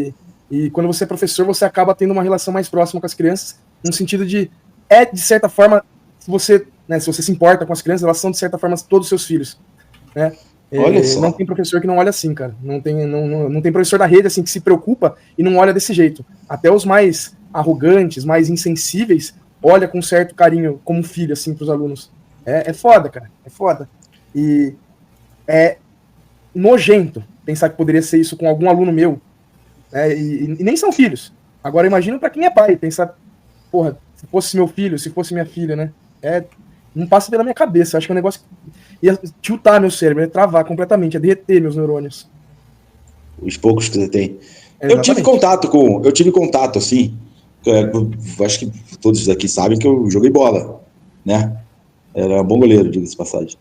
e quando você é professor, você acaba tendo uma relação mais próxima com as crianças, no sentido de certa forma, se você se importa com as crianças, elas são, de certa forma, todos os seus filhos, né? Olha só. Não tem professor que não olha assim, cara. Não tem professor da rede assim que se preocupa e não olha desse jeito. Até os mais arrogantes, mais insensíveis, olha com certo carinho como filho, assim, pros alunos. É foda, cara. É foda. E é nojento pensar que poderia ser isso com algum aluno meu. E nem são filhos. Agora imagina pra quem é pai. Pensar, porra, se fosse meu filho, se fosse minha filha, né? Não passa pela minha cabeça. Acho que é um negócio que ia tiltar meu cérebro, ia travar completamente, ia derreter meus neurônios. Os poucos que você tem. Eu tive contato, assim, acho que todos aqui sabem que eu joguei bola, né? Era um bom goleiro, diga-se de passagem.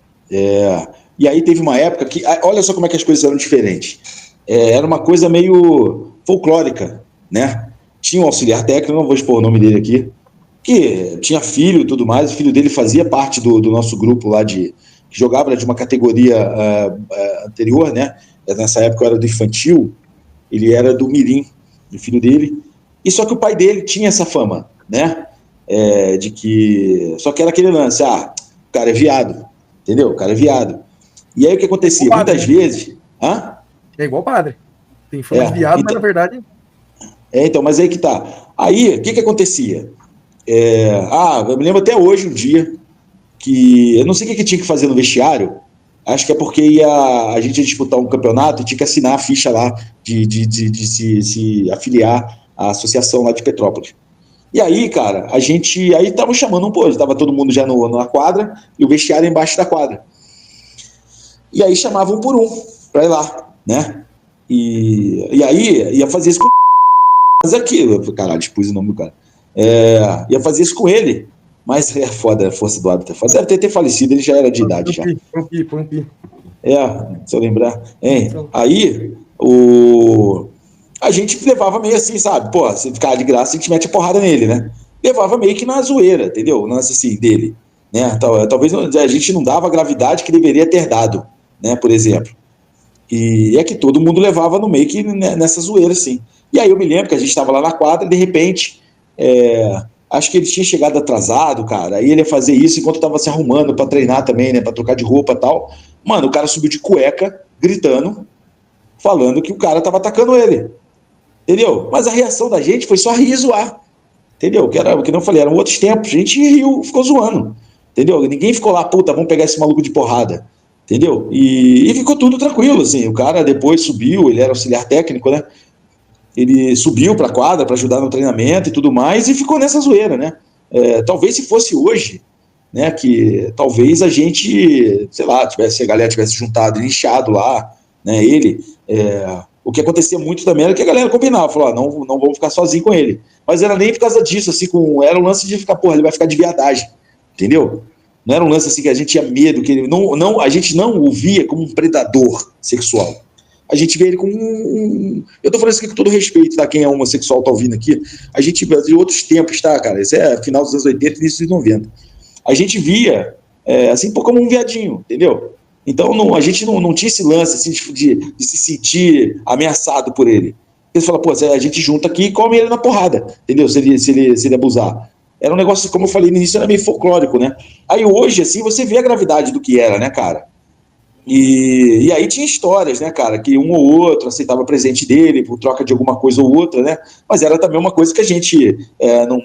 E aí teve uma época que, olha só como é que as coisas eram diferentes. Era uma coisa meio folclórica, né? Tinha um auxiliar técnico, não vou expor o nome dele aqui, que tinha filho e tudo mais, o filho dele fazia parte do nosso grupo lá que jogava de uma categoria anterior, né? Nessa época eu era do infantil, ele era do mirim, do filho dele, e só que o pai dele tinha essa fama, né? Só que era aquele lance, o cara é viado, entendeu? O cara é viado. E aí o que acontecia? Muitas vezes... É igual padre. Tem fama de viado, mas na verdade... Então, mas aí que tá. Aí, o que acontecia? Eu me lembro até hoje, um dia, que eu não sei o que tinha que fazer no vestiário, acho que é porque a gente ia disputar um campeonato e tinha que assinar a ficha lá de se afiliar à associação lá de Petrópolis. E aí, cara, aí tava chamando tava todo mundo já na quadra e o vestiário embaixo da quadra. E aí chamavam por um pra ir lá, né? E aí ia fazer isso com mas aquilo, caralho, expus o nome do cara. Ia fazer isso com ele, mas é foda, a força do hábito. Deve ter falecido, ele já era de idade já. Põe um pi. Se eu lembrar. Aí, a gente levava meio assim, sabe? Pô, se ficar de graça, a gente mete a porrada nele, né? Levava meio que na zoeira, entendeu? O lance assim, dele. Né? Talvez a gente não dava a gravidade que deveria ter dado, né? Por exemplo. E é que todo mundo levava no meio que nessa zoeira, assim. E aí eu me lembro que a gente estava lá na quadra e de repente, acho que ele tinha chegado atrasado, cara, aí ele ia fazer isso enquanto estava se arrumando para treinar também, né, para trocar de roupa e tal. Mano, o cara subiu de cueca, gritando, falando que o cara estava atacando ele, entendeu? Mas a reação da gente foi só rir e zoar, entendeu? Que não eu falei, eram outros tempos, a gente riu, ficou zoando, entendeu? Ninguém ficou lá, puta, vamos pegar esse maluco de porrada, entendeu? E ficou tudo tranquilo, assim, o cara depois subiu, ele era auxiliar técnico, né? Ele subiu para a quadra para ajudar no treinamento e tudo mais e ficou nessa zoeira, né? Talvez se fosse hoje, né, que talvez a gente, sei lá, a galera tivesse juntado e inchado lá, né, ele, o que acontecia muito também era que a galera combinava, falou, não vamos ficar sozinho com ele, mas era nem por causa disso, assim, era um lance de ficar, porra, ele vai ficar de viadagem, entendeu? Não era um lance assim que a gente tinha medo, que ele a gente não o via como um predador sexual. A gente vê ele como eu tô falando isso aqui com todo respeito, tá? Quem é homossexual tá ouvindo aqui. A gente, de outros tempos, tá, cara? Isso é final dos anos 80 e início dos 90. A gente via, assim, como um viadinho, entendeu? Então, a gente não tinha esse lance, assim, de se sentir ameaçado por ele. Ele fala, pô, a gente junta aqui e come ele na porrada, entendeu? Se ele abusar. Era um negócio, como eu falei no início, era meio folclórico, né? Aí hoje, assim, você vê a gravidade do que era, né, cara? E aí tinha histórias, né, cara, que um ou outro aceitava presente dele por troca de alguma coisa ou outra, né, mas era também uma coisa que a gente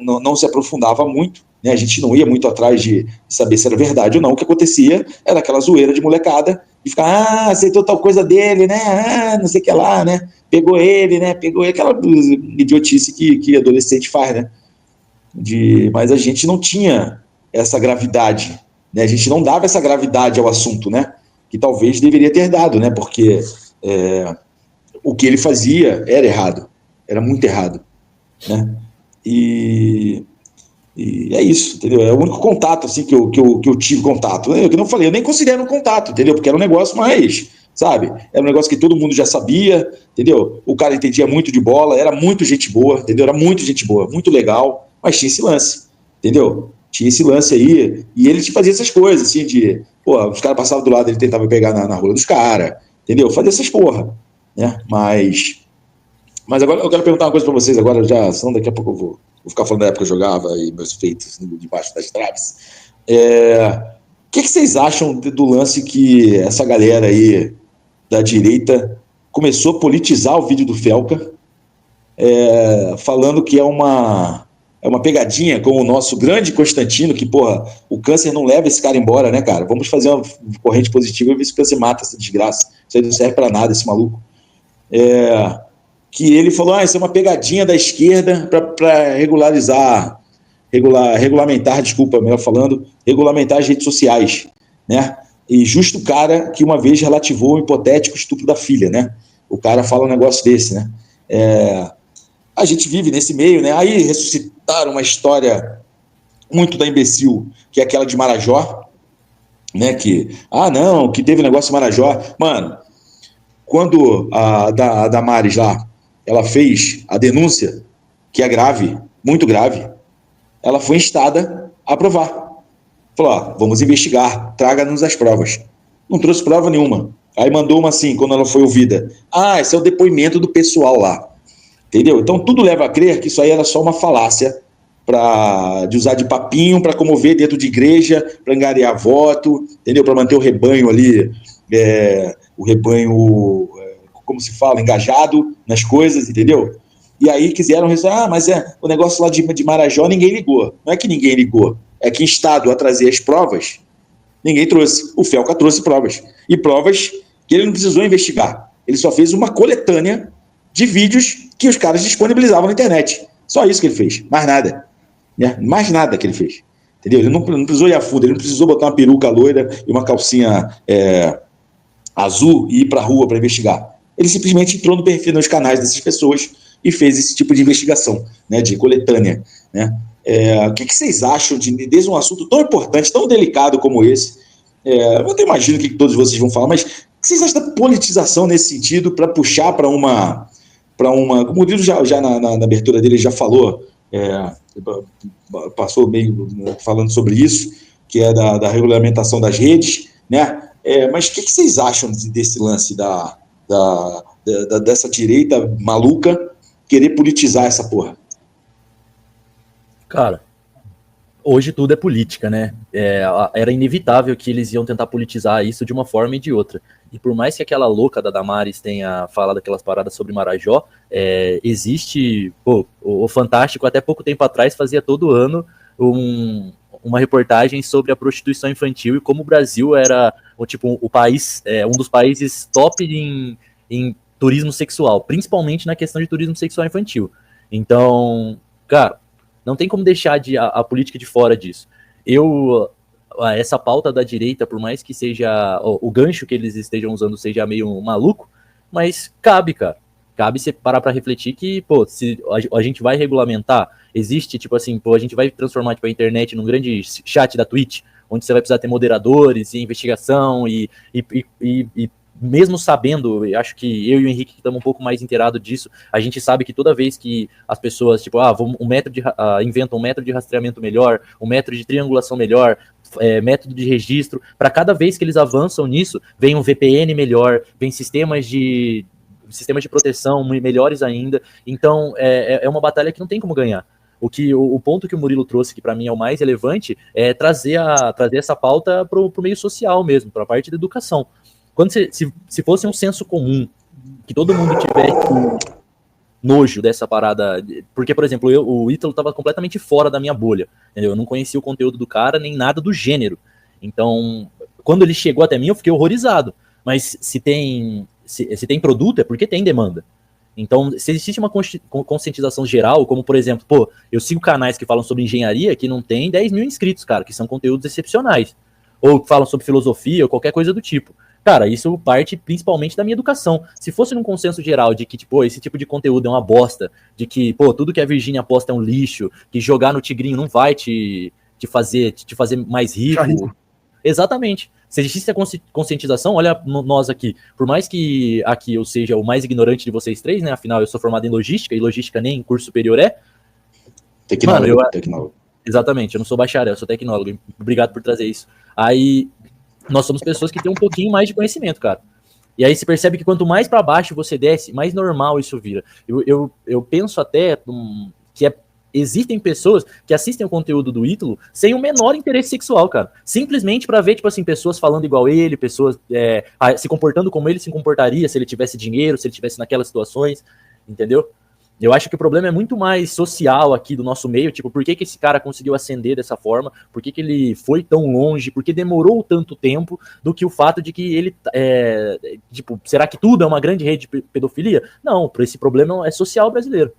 não se aprofundava muito, né, a gente não ia muito atrás de saber se era verdade ou não. O que acontecia era aquela zoeira de molecada, de ficar, aceitou tal coisa dele, né, não sei o que lá, né, pegou ele, aquela idiotice que adolescente faz, né, mas a gente não tinha essa gravidade, né, a gente não dava essa gravidade ao assunto, né, que talvez deveria ter dado, né? Porque o que ele fazia era errado, era muito errado, né? E é isso, entendeu? É o único contato assim que eu tive contato. Eu que não falei, eu nem considero um contato, entendeu? Porque era um negócio mais, sabe? Era um negócio que todo mundo já sabia, entendeu? O cara entendia muito de bola, era muito gente boa, entendeu? Era muito gente boa, muito legal, mas tinha esse lance, entendeu? Tinha esse lance aí, e ele te fazia essas coisas, assim, os caras passavam do lado, ele tentava pegar na rua dos caras, entendeu? Fazia essas porra, né? Mas agora eu quero perguntar uma coisa pra vocês agora, senão daqui a pouco eu vou ficar falando da época que eu jogava e meus feitos debaixo das traves. O que vocês acham do lance que essa galera aí da direita começou a politizar o vídeo do Felca, falando que é uma pegadinha com o nosso grande Constantino, que, porra, o câncer não leva esse cara embora, né, cara? Vamos fazer uma corrente positiva e ver se o câncer mata essa desgraça. Isso aí não serve pra nada, esse maluco. Que ele falou, isso é uma pegadinha da esquerda pra regulamentar as redes sociais, né? E justo o cara que uma vez relativou o hipotético estupro da filha, né? O cara fala um negócio desse, né? A gente vive nesse meio, né? Aí ressuscitaram uma história muito da imbecil, que é aquela de Marajó, né? Que teve negócio de Marajó. Mano, quando a Damares lá, ela fez a denúncia, que é grave, muito grave, ela foi instada a aprovar. Falou, vamos investigar, traga-nos as provas. Não trouxe prova nenhuma. Aí mandou uma assim, quando ela foi ouvida. Esse é o depoimento do pessoal lá. Entendeu? Então tudo leva a crer que isso aí era só uma falácia de usar de papinho para comover dentro de igreja, para angariar voto, entendeu? Para manter o rebanho ali, o rebanho, como se fala, engajado nas coisas, entendeu? E aí quiseram resolver, mas o negócio lá de Marajó ninguém ligou. Não é que ninguém ligou, é que instado a trazer as provas, ninguém trouxe. O Felca trouxe provas. E provas que ele não precisou investigar. Ele só fez uma coletânea de vídeos que os caras disponibilizavam na internet. Só isso que ele fez, mais nada. Né? Mais nada que ele fez. Entendeu? Ele não precisou ir a fundo, ele não precisou botar uma peruca loira e uma calcinha azul e ir pra rua para investigar. Ele simplesmente entrou no perfil, nos canais dessas pessoas e fez esse tipo de investigação, né, de coletânea. Né? O que vocês acham desde um assunto tão importante, tão delicado como esse? Eu até imagino o que todos vocês vão falar, mas o que vocês acham da politização nesse sentido para puxar para uma... Como o Murilo já na abertura dele já falou, passou meio falando sobre isso, que é da regulamentação das redes, né? Mas o que vocês acham desse lance dessa direita maluca querer politizar essa porra? Cara, hoje tudo é política, né? Era inevitável que eles iam tentar politizar isso de uma forma e de outra. E por mais que aquela louca da Damares tenha falado aquelas paradas sobre Marajó, existe... o Fantástico, até pouco tempo atrás, fazia todo ano uma reportagem sobre a prostituição infantil e como o Brasil era o país, um dos países top em turismo sexual, principalmente na questão de turismo sexual infantil. Então, cara, Não tem como deixar a política de fora disso. Essa pauta da direita, por mais que seja o gancho que eles estejam usando seja meio maluco, mas cabe, cara. Cabe você parar pra refletir que, pô, se a gente vai regulamentar, existe, tipo assim, pô, a gente vai transformar, tipo, a internet num grande chat da Twitch, onde você vai precisar ter moderadores e investigação e mesmo sabendo, acho que eu e o Henrique estamos um pouco mais inteirados disso, a gente sabe que toda vez que as pessoas, tipo, inventam um método de rastreamento melhor, um método de triangulação melhor, método de registro, para cada vez que eles avançam nisso, vem um VPN melhor, vem sistemas de proteção melhores ainda. Então, é uma batalha que não tem como ganhar. O ponto que o Murilo trouxe, que para mim é o mais relevante, é trazer essa pauta para o meio social mesmo, para a parte da educação. Quando se fosse um senso comum, que todo mundo tivesse nojo dessa parada, porque, por exemplo, o Ítalo estava completamente fora da minha bolha, entendeu? Eu não conhecia o conteúdo do cara, nem nada do gênero. Então, quando ele chegou até mim, eu fiquei horrorizado. Mas se tem produto, é porque tem demanda. Então, se existe uma conscientização geral, como, por exemplo, pô, eu sigo canais que falam sobre engenharia que não tem 10 mil inscritos, cara, que são conteúdos excepcionais. Ou que falam sobre filosofia, ou qualquer coisa do tipo. Cara, isso parte principalmente da minha educação. Se fosse num consenso geral de que, tipo, esse tipo de conteúdo é uma bosta, de que, pô, tudo que a Virgínia posta é um lixo, que jogar no Tigrinho não vai te fazer mais rico. Exatamente. Se existisse a conscientização, olha nós aqui. Por mais que aqui eu seja o mais ignorante de vocês três, né? Afinal, eu sou formado em logística, e logística nem em curso superior é. Tecnólogo. Exatamente, eu não sou bacharel, eu sou tecnólogo. Obrigado por trazer isso. Aí, nós somos pessoas que têm um pouquinho mais de conhecimento, cara. E aí você percebe que quanto mais para baixo você desce, mais normal isso vira. Eu penso até que existem pessoas que assistem o conteúdo do Ítalo sem o menor interesse sexual, cara. Simplesmente para ver, tipo assim, pessoas falando igual ele, pessoas se comportando como ele se comportaria se ele tivesse dinheiro, se ele tivesse naquelas situações, entendeu? Eu acho que o problema é muito mais social aqui do nosso meio, tipo, por que esse cara conseguiu ascender dessa forma, por que ele foi tão longe, por que demorou tanto tempo, do que o fato de que ele, tipo, será que tudo é uma grande rede de pedofilia? Não, esse problema é social brasileiro.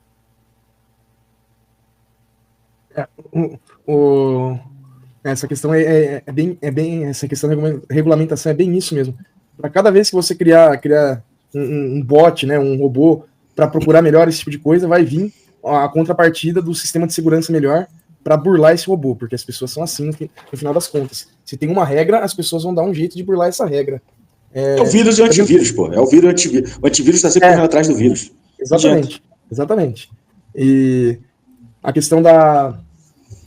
Essa questão essa questão de regulamentação é bem isso mesmo. Para cada vez que você criar um bot, né, um robô, para procurar melhor esse tipo de coisa, vai vir a contrapartida do sistema de segurança melhor para burlar esse robô, porque as pessoas são assim no final das contas. Se tem uma regra, as pessoas vão dar um jeito de burlar essa regra. É o vírus e o antivírus, pô. É o vírus e o antivírus. O antivírus está sempre correndo atrás do vírus. Exatamente. E a questão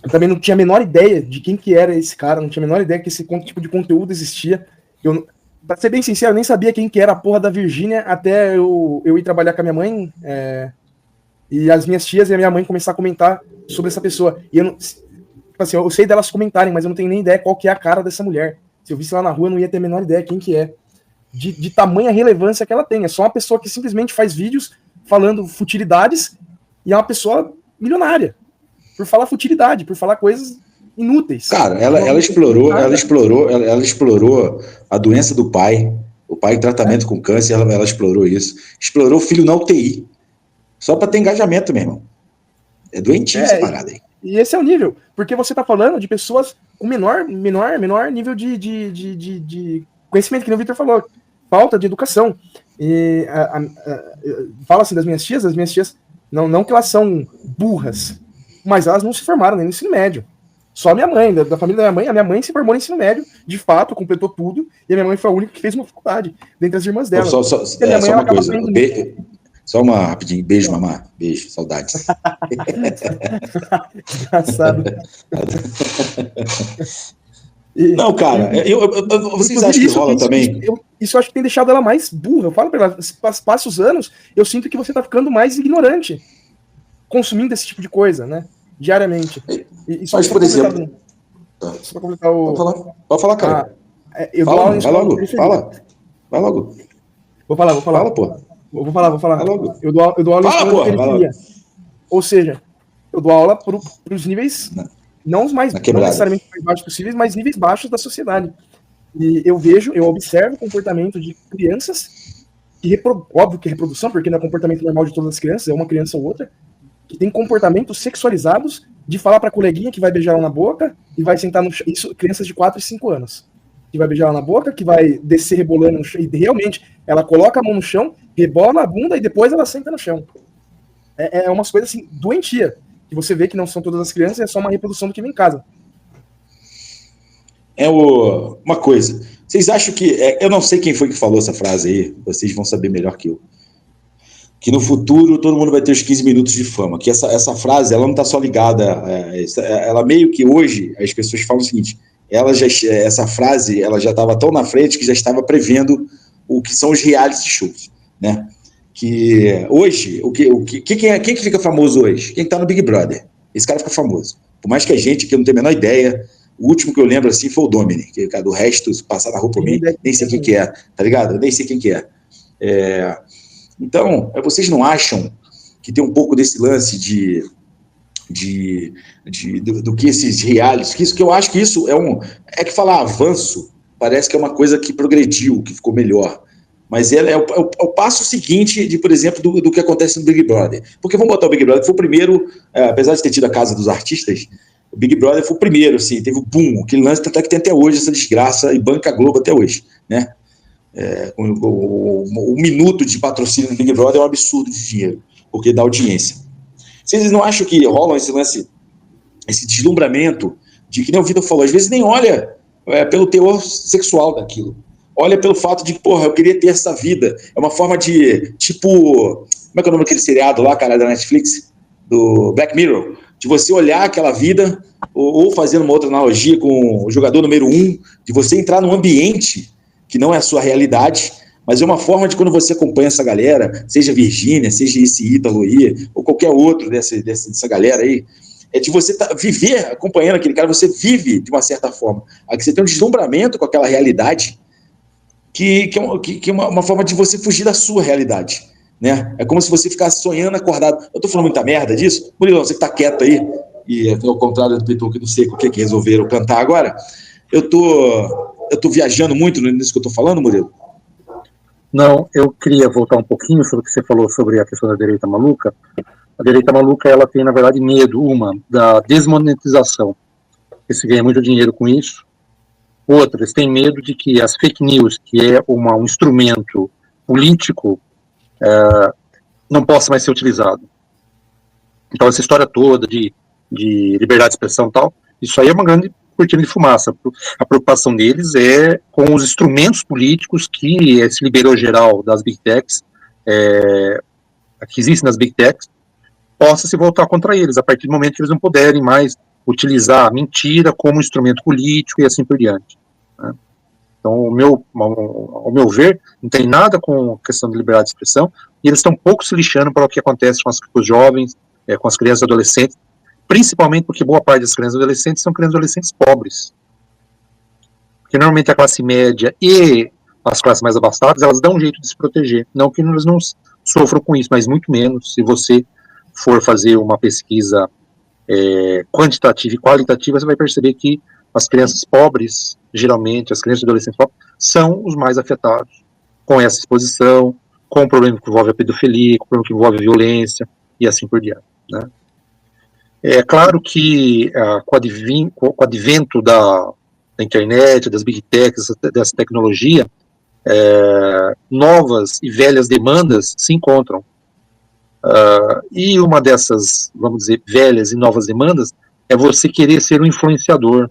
eu também não tinha a menor ideia de quem que era esse cara, não tinha a menor ideia que esse tipo de conteúdo existia. Pra ser bem sincero, eu nem sabia quem que era a porra da Virgínia até eu ir trabalhar com a minha mãe e as minhas tias e a minha mãe começar a comentar sobre essa pessoa. E eu não, tipo assim, eu sei delas comentarem, mas eu não tenho nem ideia qual que é a cara dessa mulher. Se eu visse lá na rua, eu não ia ter a menor ideia quem que é. De tamanha relevância que ela tem. É só uma pessoa que simplesmente faz vídeos falando futilidades e é uma pessoa milionária. Por falar futilidade, por falar coisas inúteis. Cara, ela explorou a doença do pai, o pai em tratamento com câncer, ela explorou isso. Explorou o filho na UTI. Só para ter engajamento, meu irmão. É doentinho essa parada aí. E esse é o nível, porque você tá falando de pessoas com menor nível de conhecimento, que nem o Victor falou, falta de educação. E fala assim das minhas tias, não que elas são burras, mas elas não se formaram nem no ensino médio. Só a minha mãe, da família da minha mãe, a minha mãe se formou no ensino médio, de fato, completou tudo, e a minha mãe foi a única que fez uma faculdade, dentre as irmãs dela. Só uma coisa, só uma rapidinho, beijo, mamá, beijo, saudades. Engraçado. Não, cara, vocês acham que rola também? Isso eu acho que tem deixado ela mais burra. Eu falo pra ela, passa os anos, eu sinto que você tá ficando mais ignorante, consumindo esse tipo de coisa, né? Diariamente. Mas, por exemplo... Só pra completar o... Pode falar, cara. Vai logo. Vou falar. Fala, pô. Vou falar. Vai logo. Eu dou aula em escola de periferia. Ou seja, eu dou aula pros níveis, não necessariamente mais baixos possíveis, mas níveis baixos da sociedade. E eu observo o comportamento de crianças, óbvio que é reprodução, porque não é comportamento normal de todas as crianças, é uma criança ou outra, que tem comportamentos sexualizados de falar pra coleguinha que vai beijar ela na boca e vai sentar no chão. Isso, crianças de 4 e 5 anos. Que vai beijar ela na boca, que vai descer rebolando no chão. E realmente, ela coloca a mão no chão, rebola a bunda e depois ela senta no chão. É umas coisas assim, doentia. Que você vê que não são todas as crianças, é só uma reprodução do que vem em casa. Uma coisa. Vocês acham que. Eu não sei quem foi que falou essa frase aí, vocês vão saber melhor que eu. Que no futuro todo mundo vai ter os 15 minutos de fama. Que essa frase, ela não está só ligada. Ela meio que hoje, as pessoas falam o seguinte: essa frase ela já estava tão na frente que já estava prevendo o que são os reality shows, né? Que hoje, quem que fica famoso hoje? Quem está no Big Brother. Esse cara fica famoso. Por mais que a gente, que eu não tenho a menor ideia, o último que eu lembro assim foi o Domini, que do resto, se passar na rua por mim, nem sei quem que é, tá ligado? Eu nem sei quem que é. Então, vocês não acham que tem um pouco desse lance do que esses realities, que eu acho que isso é que falar avanço, parece que é uma coisa que progrediu, que ficou melhor. Mas é o passo seguinte, por exemplo, do que acontece no Big Brother. Porque vamos botar o Big Brother, que foi o primeiro, apesar de ter tido a Casa dos Artistas, o Big Brother foi o primeiro, assim, teve o boom, aquele lance até que tem até hoje essa desgraça e banca a Globo até hoje, né? O minuto de patrocínio no Big Brother é um absurdo de dinheiro, porque dá audiência. Vocês não acham que rolam esse lance, esse deslumbramento de que nem o Vitor falou, às vezes nem olha pelo teor sexual daquilo. Olha pelo fato de que, porra, eu queria ter essa vida. É uma forma de, tipo... Como é que é o nome daquele seriado lá, cara, da Netflix? Do Black Mirror. De você olhar aquela vida, ou fazendo uma outra analogia com o jogador número 1, de você entrar num ambiente que não é a sua realidade, mas é uma forma de quando você acompanha essa galera, seja Virgínia, seja esse Ítalo aí, ou qualquer outro dessa galera aí, é de você viver acompanhando aquele cara, você vive de uma certa forma. Aqui você tem um deslumbramento com aquela realidade, que é uma forma de você fugir da sua realidade, né? É como se você ficasse sonhando acordado. Eu tô falando muita merda disso? Murilão, você que tá quieto aí, e ao contrário do Pitu, que não sei o que resolveram cantar agora, eu tô viajando muito nisso que eu tô falando, Murilo? Não, eu queria voltar um pouquinho sobre o que você falou sobre a questão da direita maluca. A direita maluca, ela tem, na verdade, medo, da desmonetização. Você ganha muito dinheiro com isso. Outras têm medo de que as fake news, que é um instrumento político, não possa mais ser utilizado. Então, essa história toda de liberdade de expressão e tal, isso aí é uma grande cortina de fumaça. A preocupação deles é com os instrumentos políticos que esse liberou geral das Big Techs, que existem nas Big Techs, possa se voltar contra eles, a partir do momento que eles não puderem mais utilizar a mentira como instrumento político e assim por diante. Né? Então, ao meu ver, não tem nada com a questão de liberdade de expressão, e eles estão pouco se lixando para o que acontece com os jovens, com as crianças e adolescentes, principalmente porque boa parte das crianças e adolescentes são crianças e adolescentes pobres. Porque normalmente a classe média e as classes mais abastadas, elas dão um jeito de se proteger. Não que eles não sofram com isso, mas muito menos se você for fazer uma pesquisa quantitativa e qualitativa, você vai perceber que as crianças pobres, geralmente, as crianças e adolescentes pobres, são os mais afetados com essa exposição, com o problema que envolve a pedofilia, com o problema que envolve a violência, e assim por diante. Né? É claro que com o advento da internet, das big techs, dessa tecnologia, novas e velhas demandas se encontram. E uma dessas, vamos dizer, velhas e novas demandas é você querer ser um influenciador,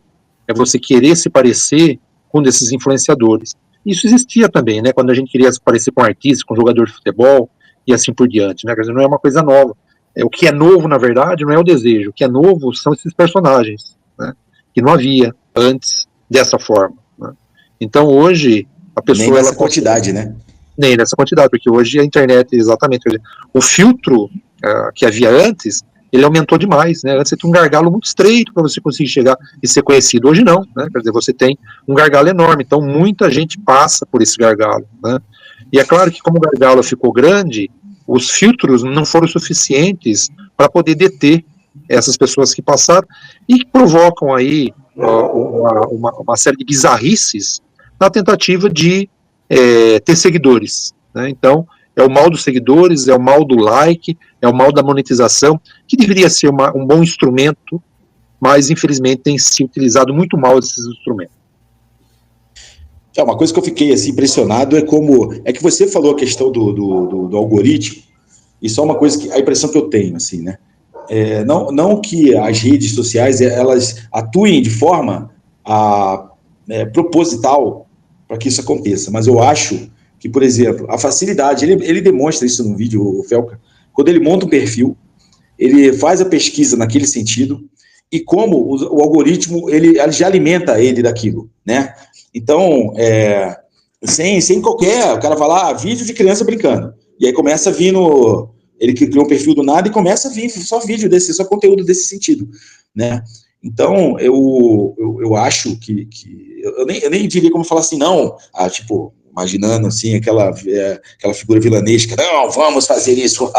é você querer se parecer com um desses influenciadores. Isso existia também, né, quando a gente queria se parecer com um artista, com um jogador de futebol, e assim por diante, né, quer dizer, não é uma coisa nova. O que é novo, na verdade, não é o desejo, o que é novo são esses personagens, né, que não havia antes dessa forma. Né. Então, hoje, a pessoa... Nem nessa quantidade, né? Nem nessa quantidade, porque hoje a internet, exatamente, o filtro que havia antes, ele aumentou demais, né? Antes você tinha um gargalo muito estreito para você conseguir chegar e ser conhecido, hoje não, né? Quer dizer, você tem um gargalo enorme, então muita gente passa por esse gargalo, né? E é claro que como o gargalo ficou grande, os filtros não foram suficientes para poder deter essas pessoas que passaram e que provocam aí uma série de bizarrices na tentativa de ter seguidores, né? Então, É o mal dos seguidores, é o mal do like, é o mal da monetização, que deveria ser um bom instrumento, mas infelizmente tem se utilizado muito mal esses instrumentos. Uma coisa que eu fiquei assim, impressionado é que você falou a questão do algoritmo, e só uma coisa que a impressão que eu tenho, assim, né? Não que as redes sociais elas atuem de forma proposital para que isso aconteça, mas eu acho que, por exemplo, a facilidade, ele demonstra isso no vídeo, o Felca, quando ele monta um perfil, ele faz a pesquisa naquele sentido, e como o algoritmo ele já alimenta ele daquilo, né? Então, sem qualquer... O cara vai lá, vídeo de criança brincando. E aí começa a vir ele criou um perfil do nada e começa a vir só vídeo desse, só conteúdo desse sentido, né? Então, eu acho que eu nem diria como falar assim, não, tipo, imaginando assim, aquela figura vilanesca, não, vamos fazer isso.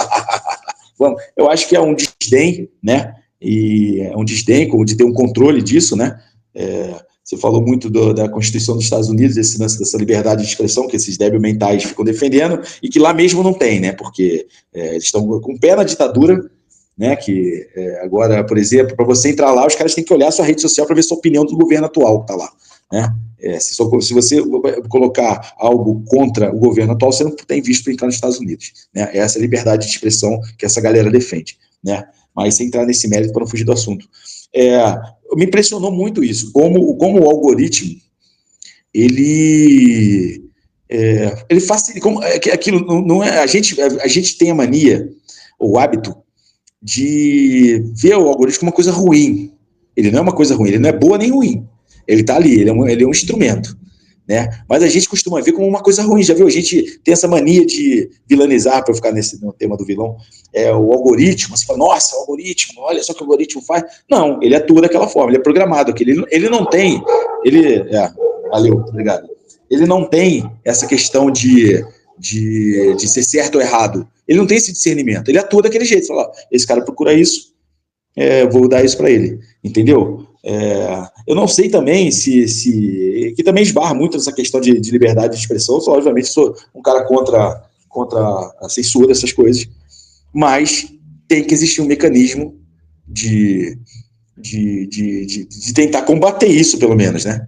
Vamos. Eu acho que é um desdém, né? E é um desdém, como de ter um controle disso, né? Você falou muito da Constituição dos Estados Unidos, esse lance dessa liberdade de expressão que esses débeis mentais ficam defendendo, e que lá mesmo não tem, né? Porque eles estão com o pé na ditadura, né? Que agora, por exemplo, para você entrar lá, os caras têm que olhar a sua rede social para ver sua opinião do governo atual que está lá, né? Se você colocar algo contra o governo atual, você não tem visto para entrar nos Estados Unidos, né? Essa é a liberdade de expressão que essa galera defende, né? Mas sem entrar nesse mérito para não fugir do assunto. Me impressionou muito isso, como o algoritmo ele facilita, aquilo não é, a gente tem a mania, o hábito de ver o algoritmo como uma coisa ruim. Ele não é uma coisa ruim, ele não é boa nem ruim, ele está ali, ele é um instrumento, né? Mas a gente costuma ver como uma coisa ruim, já viu? A gente tem essa mania de vilanizar, para eu ficar no tema do vilão, o algoritmo, você fala, nossa, o algoritmo, olha só o que o algoritmo faz. Não, ele atua daquela forma, ele é programado, ele não tem, valeu, obrigado. Ele não tem essa questão de ser certo ou errado, ele não tem esse discernimento, ele atua daquele jeito, fala, esse cara procura isso, vou dar isso para ele, entendeu? Eu não sei também que também esbarra muito nessa questão de liberdade de expressão. Eu, obviamente, sou um cara contra a censura, essas coisas, mas tem que existir um mecanismo de tentar combater isso, pelo menos, né?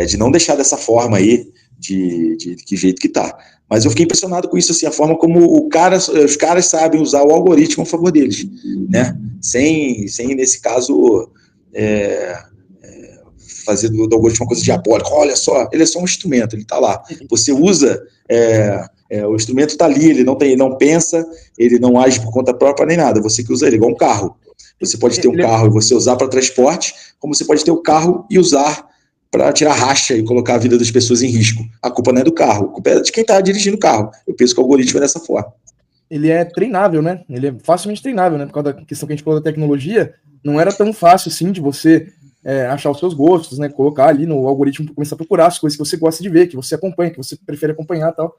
De não deixar dessa forma aí, de que jeito que tá. Mas eu fiquei impressionado com isso, assim, a forma como os caras sabem usar o algoritmo a favor deles, né? Sem nesse caso, fazer do algoritmo uma coisa diabólica. Olha só, ele é só um instrumento, ele está lá. Você usa, o instrumento está ali, ele não pensa, ele não age por conta própria nem nada. Você que usa ele, igual um carro. Você pode ter um carro e você usar para transporte, como você pode ter o carro e usar para tirar racha e colocar a vida das pessoas em risco. A culpa não é do carro, a culpa é de quem está dirigindo o carro. Eu penso que o algoritmo é dessa forma. Ele é treinável, né? Ele é facilmente treinável, né? Por causa da questão que a gente falou da tecnologia, não era tão fácil assim de você achar os seus gostos, né? Colocar ali no algoritmo, começar a procurar as coisas que você gosta de ver, que você acompanha, que você prefere acompanhar e tal.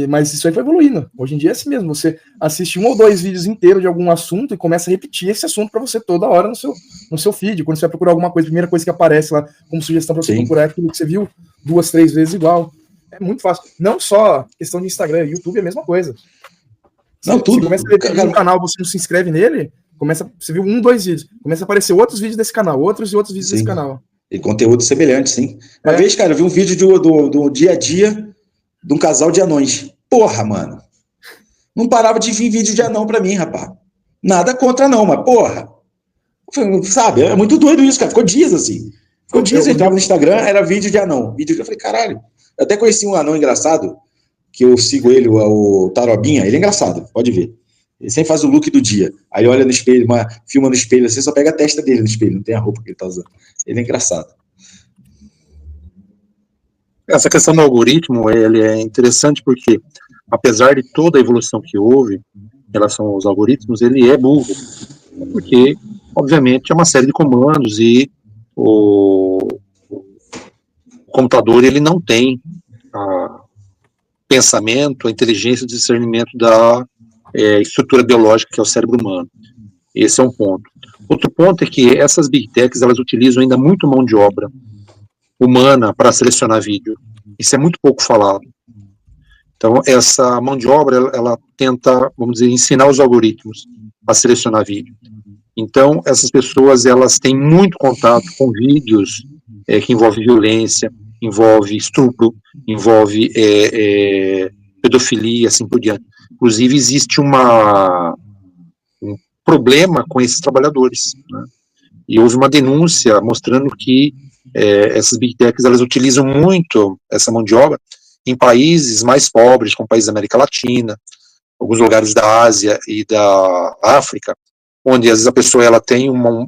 Mas isso aí foi evoluindo. Hoje em dia é assim mesmo. Você assiste 1 ou 2 vídeos inteiros de algum assunto e começa a repetir esse assunto para você toda hora no seu feed. Quando você vai procurar alguma coisa, a primeira coisa que aparece lá como sugestão para você procurar é aquilo que você viu 2, 3 vezes igual. É muito fácil. Não só questão de Instagram, YouTube é a mesma coisa. Você começa a ver um canal, você não se inscreve nele, você viu 1, 2 vídeos, começa a aparecer outros vídeos desse canal, outros vídeos desse canal. E conteúdo semelhante, sim. Uma vez, cara, eu vi um vídeo do dia a dia de um casal de anões. Porra, mano. Não parava de vir vídeo de anão pra mim, rapaz. Nada contra não, mas porra. Sabe, é muito doido isso, cara. Ficou dias assim. Ficou dias, eu entrava no Instagram, era vídeo de anão. Eu falei, caralho. Eu até conheci um anão engraçado, que eu sigo ele, o Tarobinha. Ele é engraçado, pode ver. Ele sempre faz o look do dia. Aí olha no espelho, filma no espelho, você só pega a testa dele no espelho, não tem a roupa que ele tá usando. Ele é engraçado. Essa questão do algoritmo, ele é interessante porque, apesar de toda a evolução que houve em relação aos algoritmos, ele é burro. Porque, obviamente, é uma série de comandos e o computador ele não tem pensamento, a inteligência, o discernimento da estrutura biológica que é o cérebro humano. Esse é um ponto. Outro ponto é que essas Big Techs, elas utilizam ainda muito mão de obra humana para selecionar vídeo. Isso é muito pouco falado. Então, essa mão de obra, ela tenta, vamos dizer, ensinar os algoritmos a selecionar vídeo. Então, essas pessoas, elas têm muito contato com vídeos que envolvem violência, envolve estupro, envolve pedofilia, assim por diante. Inclusive, existe um problema com esses trabalhadores, né? E houve uma denúncia mostrando que essas big techs, elas utilizam muito essa mão de obra em países mais pobres, como países da América Latina, alguns lugares da Ásia e da África, onde às vezes a pessoa ela tem uma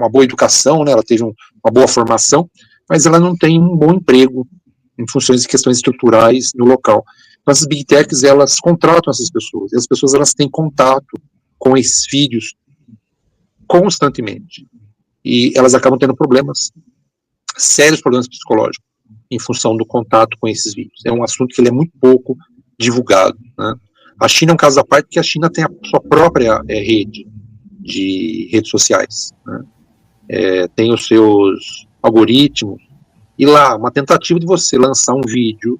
boa educação, né, ela teve uma boa formação, mas ela não tem um bom emprego em funções de questões estruturais no local. Então essas big techs, elas contratam essas pessoas, e as pessoas elas têm contato com esses vídeos constantemente, e elas acabam tendo sérios problemas psicológicos, em função do contato com esses vídeos. É um assunto que ele é muito pouco divulgado, né? A China é um caso à parte, porque a China tem a sua própria rede de redes sociais, né? Tem os seus algoritmos, e lá, uma tentativa de você lançar um vídeo,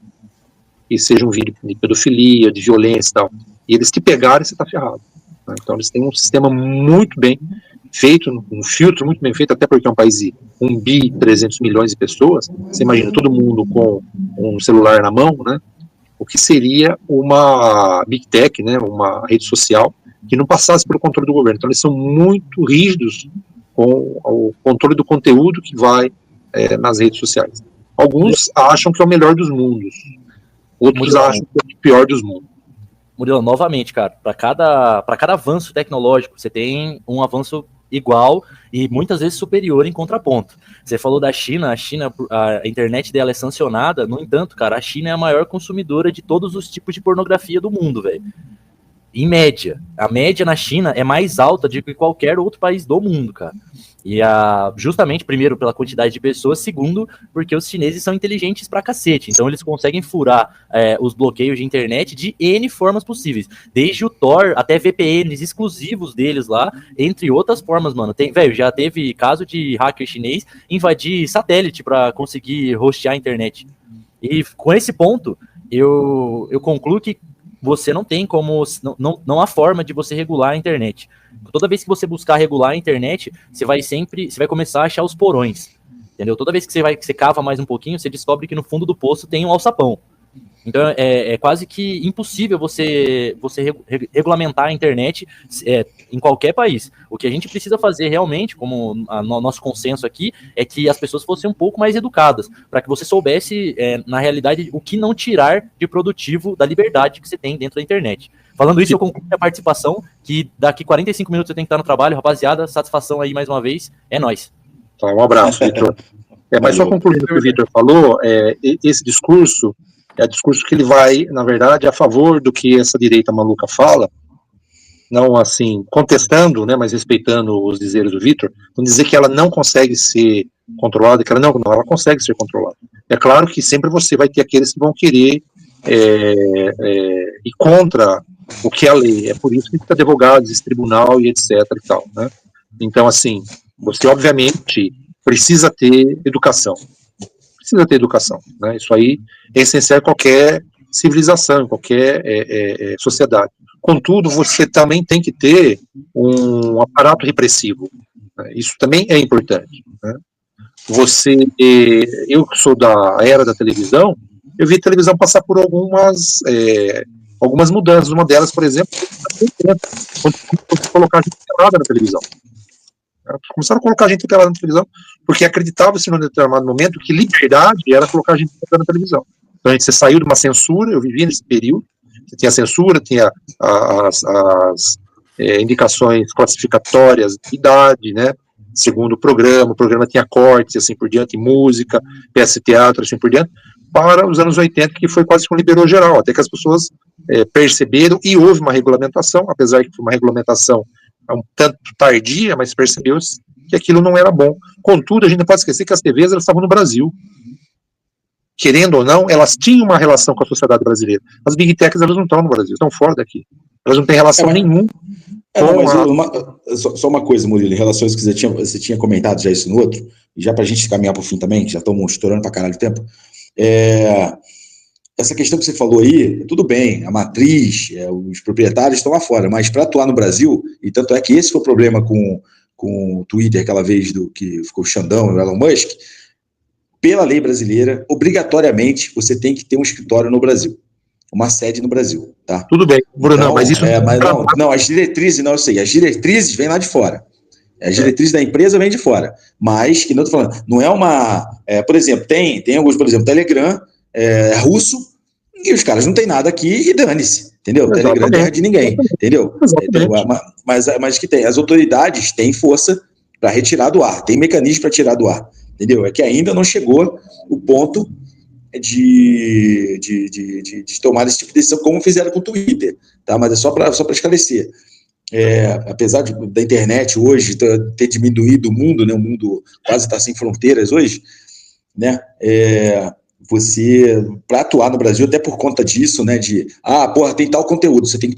que seja um vídeo de pedofilia, de violência e tal, e eles te pegarem, você está ferrado, né? Então eles têm um sistema muito bem feito, um filtro muito bem feito, até porque é um país de 1.300 bilhões de pessoas. Você imagina todo mundo com um celular na mão, né? O que seria uma big tech, né? Uma rede social que não passasse pelo controle do governo. Então eles são muito rígidos com o controle do conteúdo que vai nas redes sociais. Alguns acham que é o melhor dos mundos, outros acham que é o pior dos mundos. Murilo, novamente, cara, para cada avanço tecnológico, você tem um avanço igual e muitas vezes superior em contraponto. Você falou da China, a internet dela é sancionada, no entanto, cara, a China é a maior consumidora de todos os tipos de pornografia do mundo, velho. Em média. A média na China é mais alta do que qualquer outro país do mundo, cara. E justamente, primeiro, pela quantidade de pessoas, segundo, porque os chineses são inteligentes pra cacete. Então, eles conseguem furar os bloqueios de internet de N formas possíveis. Desde o Tor até VPNs exclusivos deles lá, entre outras formas, mano. Já teve caso de hacker chinês invadir satélite pra conseguir hostear a internet. E com esse ponto, eu concluo que você não tem como, não há forma de você regular a internet. Toda vez que você buscar regular a internet, você vai começar a achar os porões, entendeu? Toda vez que você cava mais um pouquinho, você descobre que no fundo do poço tem um alçapão. Então é quase que impossível você regulamentar a internet em qualquer país. O que a gente precisa fazer realmente, como nosso consenso aqui, é que as pessoas fossem um pouco mais educadas, para que você soubesse, na realidade, o que não tirar de produtivo da liberdade que você tem dentro da internet. Falando isso, eu concluo a participação, que daqui 45 minutos eu tenho que estar no trabalho. Rapaziada, satisfação aí mais uma vez. É nóis. Tá, um abraço, Vitor. Mas só concluindo o que o Vitor falou, esse discurso é discurso que ele vai, na verdade, a favor do que essa direita maluca fala, não assim, contestando, né, mas respeitando os dizeres do Vitor, não dizer que ela não consegue ser controlada, que ela consegue ser controlada. É claro que sempre você vai ter aqueles que vão querer ir contra o que é a lei. É por isso que tem advogados, esse tribunal e etc e tal, né? Então, assim, você obviamente precisa ter educação. Né? Isso aí é essencial em qualquer civilização, em qualquer sociedade. Contudo, você também tem que ter um aparato repressivo, né? Isso também é importante, né? Eu que sou da era da televisão, eu vi a televisão passar por algumas mudanças. Uma delas, por exemplo, quando colocar gente pelada na televisão. Começaram a colocar gente pelada na televisão, porque acreditava-se num determinado momento que liberdade era colocar gente pelada na televisão. Então, você saiu de uma censura, eu vivi nesse período, você tinha censura, tinha as indicações classificatórias de idade, né? Segundo o programa tinha cortes, assim por diante, música, peça de teatro, assim por diante, para os anos 80, que foi quase que um liberou geral, até que as pessoas perceberam, e houve uma regulamentação, apesar que foi uma regulamentação um tanto tardia, mas percebeu-se que aquilo não era bom. Contudo, a gente não pode esquecer que as TVs elas estavam no Brasil. Querendo ou não, elas tinham uma relação com a sociedade brasileira. As Big Techs, elas não estão no Brasil, estão fora daqui. Elas não têm relação nenhuma. Só uma coisa, Murilo, em relação a isso que você tinha comentado já isso no outro, e já pra gente caminhar pro fim também, que já estamos estourando pra caralho de tempo, essa questão que você falou aí, tudo bem, a matriz, os proprietários estão lá fora, mas para atuar no Brasil, e tanto é que esse foi o problema com o Twitter, aquela vez que ficou o Xandão, o Elon Musk, pela lei brasileira, obrigatoriamente você tem que ter um escritório no Brasil, uma sede no Brasil, tá? Tudo bem, Bruno, Então, mas isso... não, as diretrizes, não, eu sei, as diretrizes vêm lá de fora. As diretrizes da empresa vêm de fora, mas, que não estou falando, não é uma... por exemplo, tem alguns, por exemplo, Telegram, russo, e os caras não tem nada aqui e dane-se, entendeu? Exatamente. Telegram é terra de ninguém, entendeu? Mas que tem, as autoridades têm força para retirar do ar, tem mecanismo para tirar do ar, entendeu? É que ainda não chegou o ponto de tomar esse tipo de decisão, como fizeram com o Twitter, tá? Mas é só para esclarecer. Apesar da internet hoje ter diminuído o mundo, né? O mundo quase está sem fronteiras hoje, né? Você, para atuar no Brasil, até por conta disso, né, tem tal conteúdo, você tem que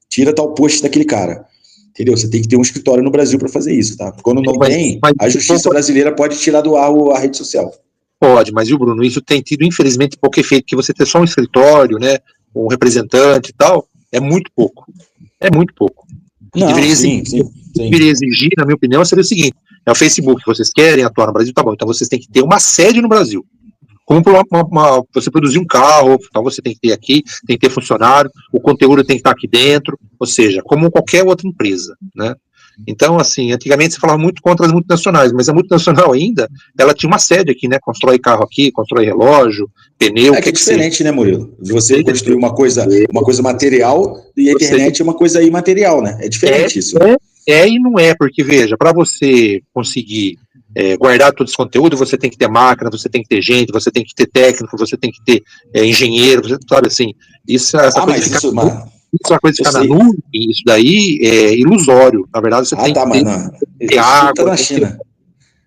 tira tal post daquele cara, entendeu? Você tem que ter um escritório no Brasil para fazer isso, tá? Quando não tem, a justiça brasileira pode tirar do ar a rede social. Pode, mas viu, Bruno, isso tem tido, infelizmente, pouco efeito, que você ter só um escritório, né, um representante e tal, é muito pouco. É muito pouco. Deveria exigir, na minha opinião, seria o seguinte: é o Facebook, vocês querem atuar no Brasil, tá bom, então vocês têm que ter uma sede no Brasil. Como você produzir um carro, então você tem que ter aqui, tem que ter funcionário, o conteúdo tem que estar aqui dentro, ou seja, como qualquer outra empresa, né? Então, assim, antigamente se falava muito contra as multinacionais, mas a multinacional ainda, ela tinha uma sede aqui, né? Constrói carro aqui, constrói relógio, pneu. Que é diferente, né, Murilo? Você construir uma coisa material e a internet é uma coisa imaterial, né? É diferente isso. E não é, porque, veja, para você conseguir guardar todo esse conteúdo, você tem que ter máquina, você tem que ter gente, você tem que ter técnico, você tem que ter engenheiro, você sabe assim, isso é uma coisa que fica na nuvem, isso daí é ilusório, na verdade você tem que ter água. Tá na China.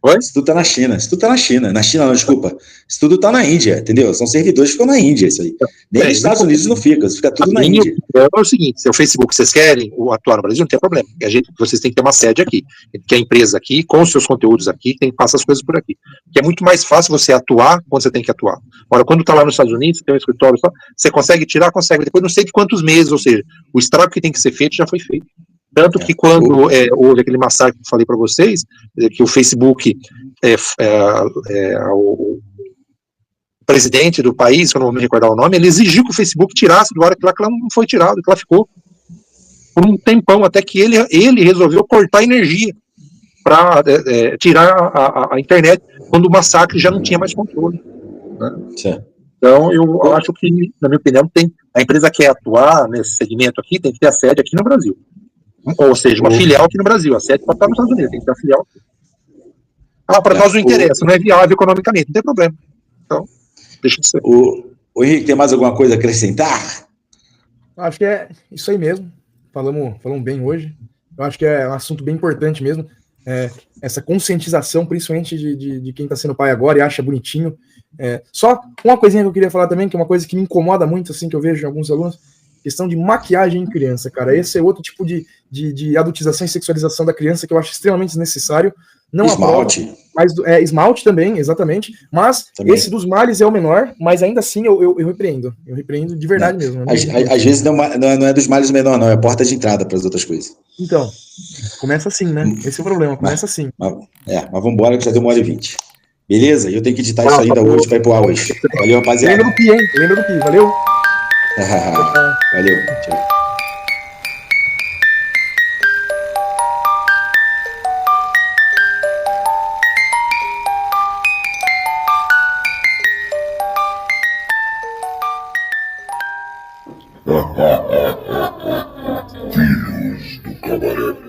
Oi? Isso tudo tá na China. Isso tudo tá na China. Na China, não, desculpa. Isso tudo tá na Índia, entendeu? São servidores que ficam na Índia, isso aí. Nem nos Estados Unidos não fica, fica tudo na Índia. É o seguinte, se o Facebook vocês querem atuar no Brasil, não tem problema. Vocês têm que ter uma sede aqui, que a empresa aqui, com os seus conteúdos aqui, tem que passar as coisas por aqui. Que é muito mais fácil você atuar quando você tem que atuar. Agora, quando tá lá nos Estados Unidos, tem um escritório só, você consegue tirar, consegue. Depois não sei de quantos meses, ou seja, o estrago que tem que ser feito já foi feito. Tanto que quando houve aquele massacre que eu falei para vocês, que o Facebook, o presidente do país, que eu não vou me recordar o nome, ele exigiu que o Facebook tirasse do ar aquilo, que ela não foi tirado, que ela ficou por um tempão, até que ele resolveu cortar a energia para tirar a internet, quando o massacre já não tinha mais controle. Né? Então, eu acho que, na minha opinião, a empresa que quer atuar nesse segmento aqui, tem que ter a sede aqui no Brasil. Ou seja, uma filial aqui no Brasil. A sede pode estar nos Estados Unidos, tem que ter a filial aqui. Para nós não interessa, não é viável economicamente, não tem problema. Então, deixa de ser. O Henrique, tem mais alguma coisa a acrescentar? Acho que é isso aí mesmo. Falamos bem hoje. Eu acho que é um assunto bem importante mesmo. Essa conscientização, principalmente de quem está sendo pai agora e acha bonitinho. Só uma coisinha que eu queria falar também, que é uma coisa que me incomoda muito, assim, que eu vejo em alguns alunos, questão de maquiagem em criança, cara. Esse é outro tipo de adultização e sexualização da criança que eu acho extremamente desnecessário. Não esmalte. Mas esmalte também, exatamente. Mas também. Esse dos males é o menor, mas ainda assim eu repreendo. Eu repreendo de verdade mesmo. Às vezes não é dos males o menor, não. É a porta de entrada para as outras coisas. Então, começa assim, né? Esse é o problema, começa assim. Mas vamos embora que já deu 1h20. Beleza? E eu tenho que editar isso ainda hoje para ir pro ar hoje. Valeu, rapaziada. Lembra do Pi, hein? Lembra do Pi. Valeu. Valeu. Tchau. Filhos do Cabaré.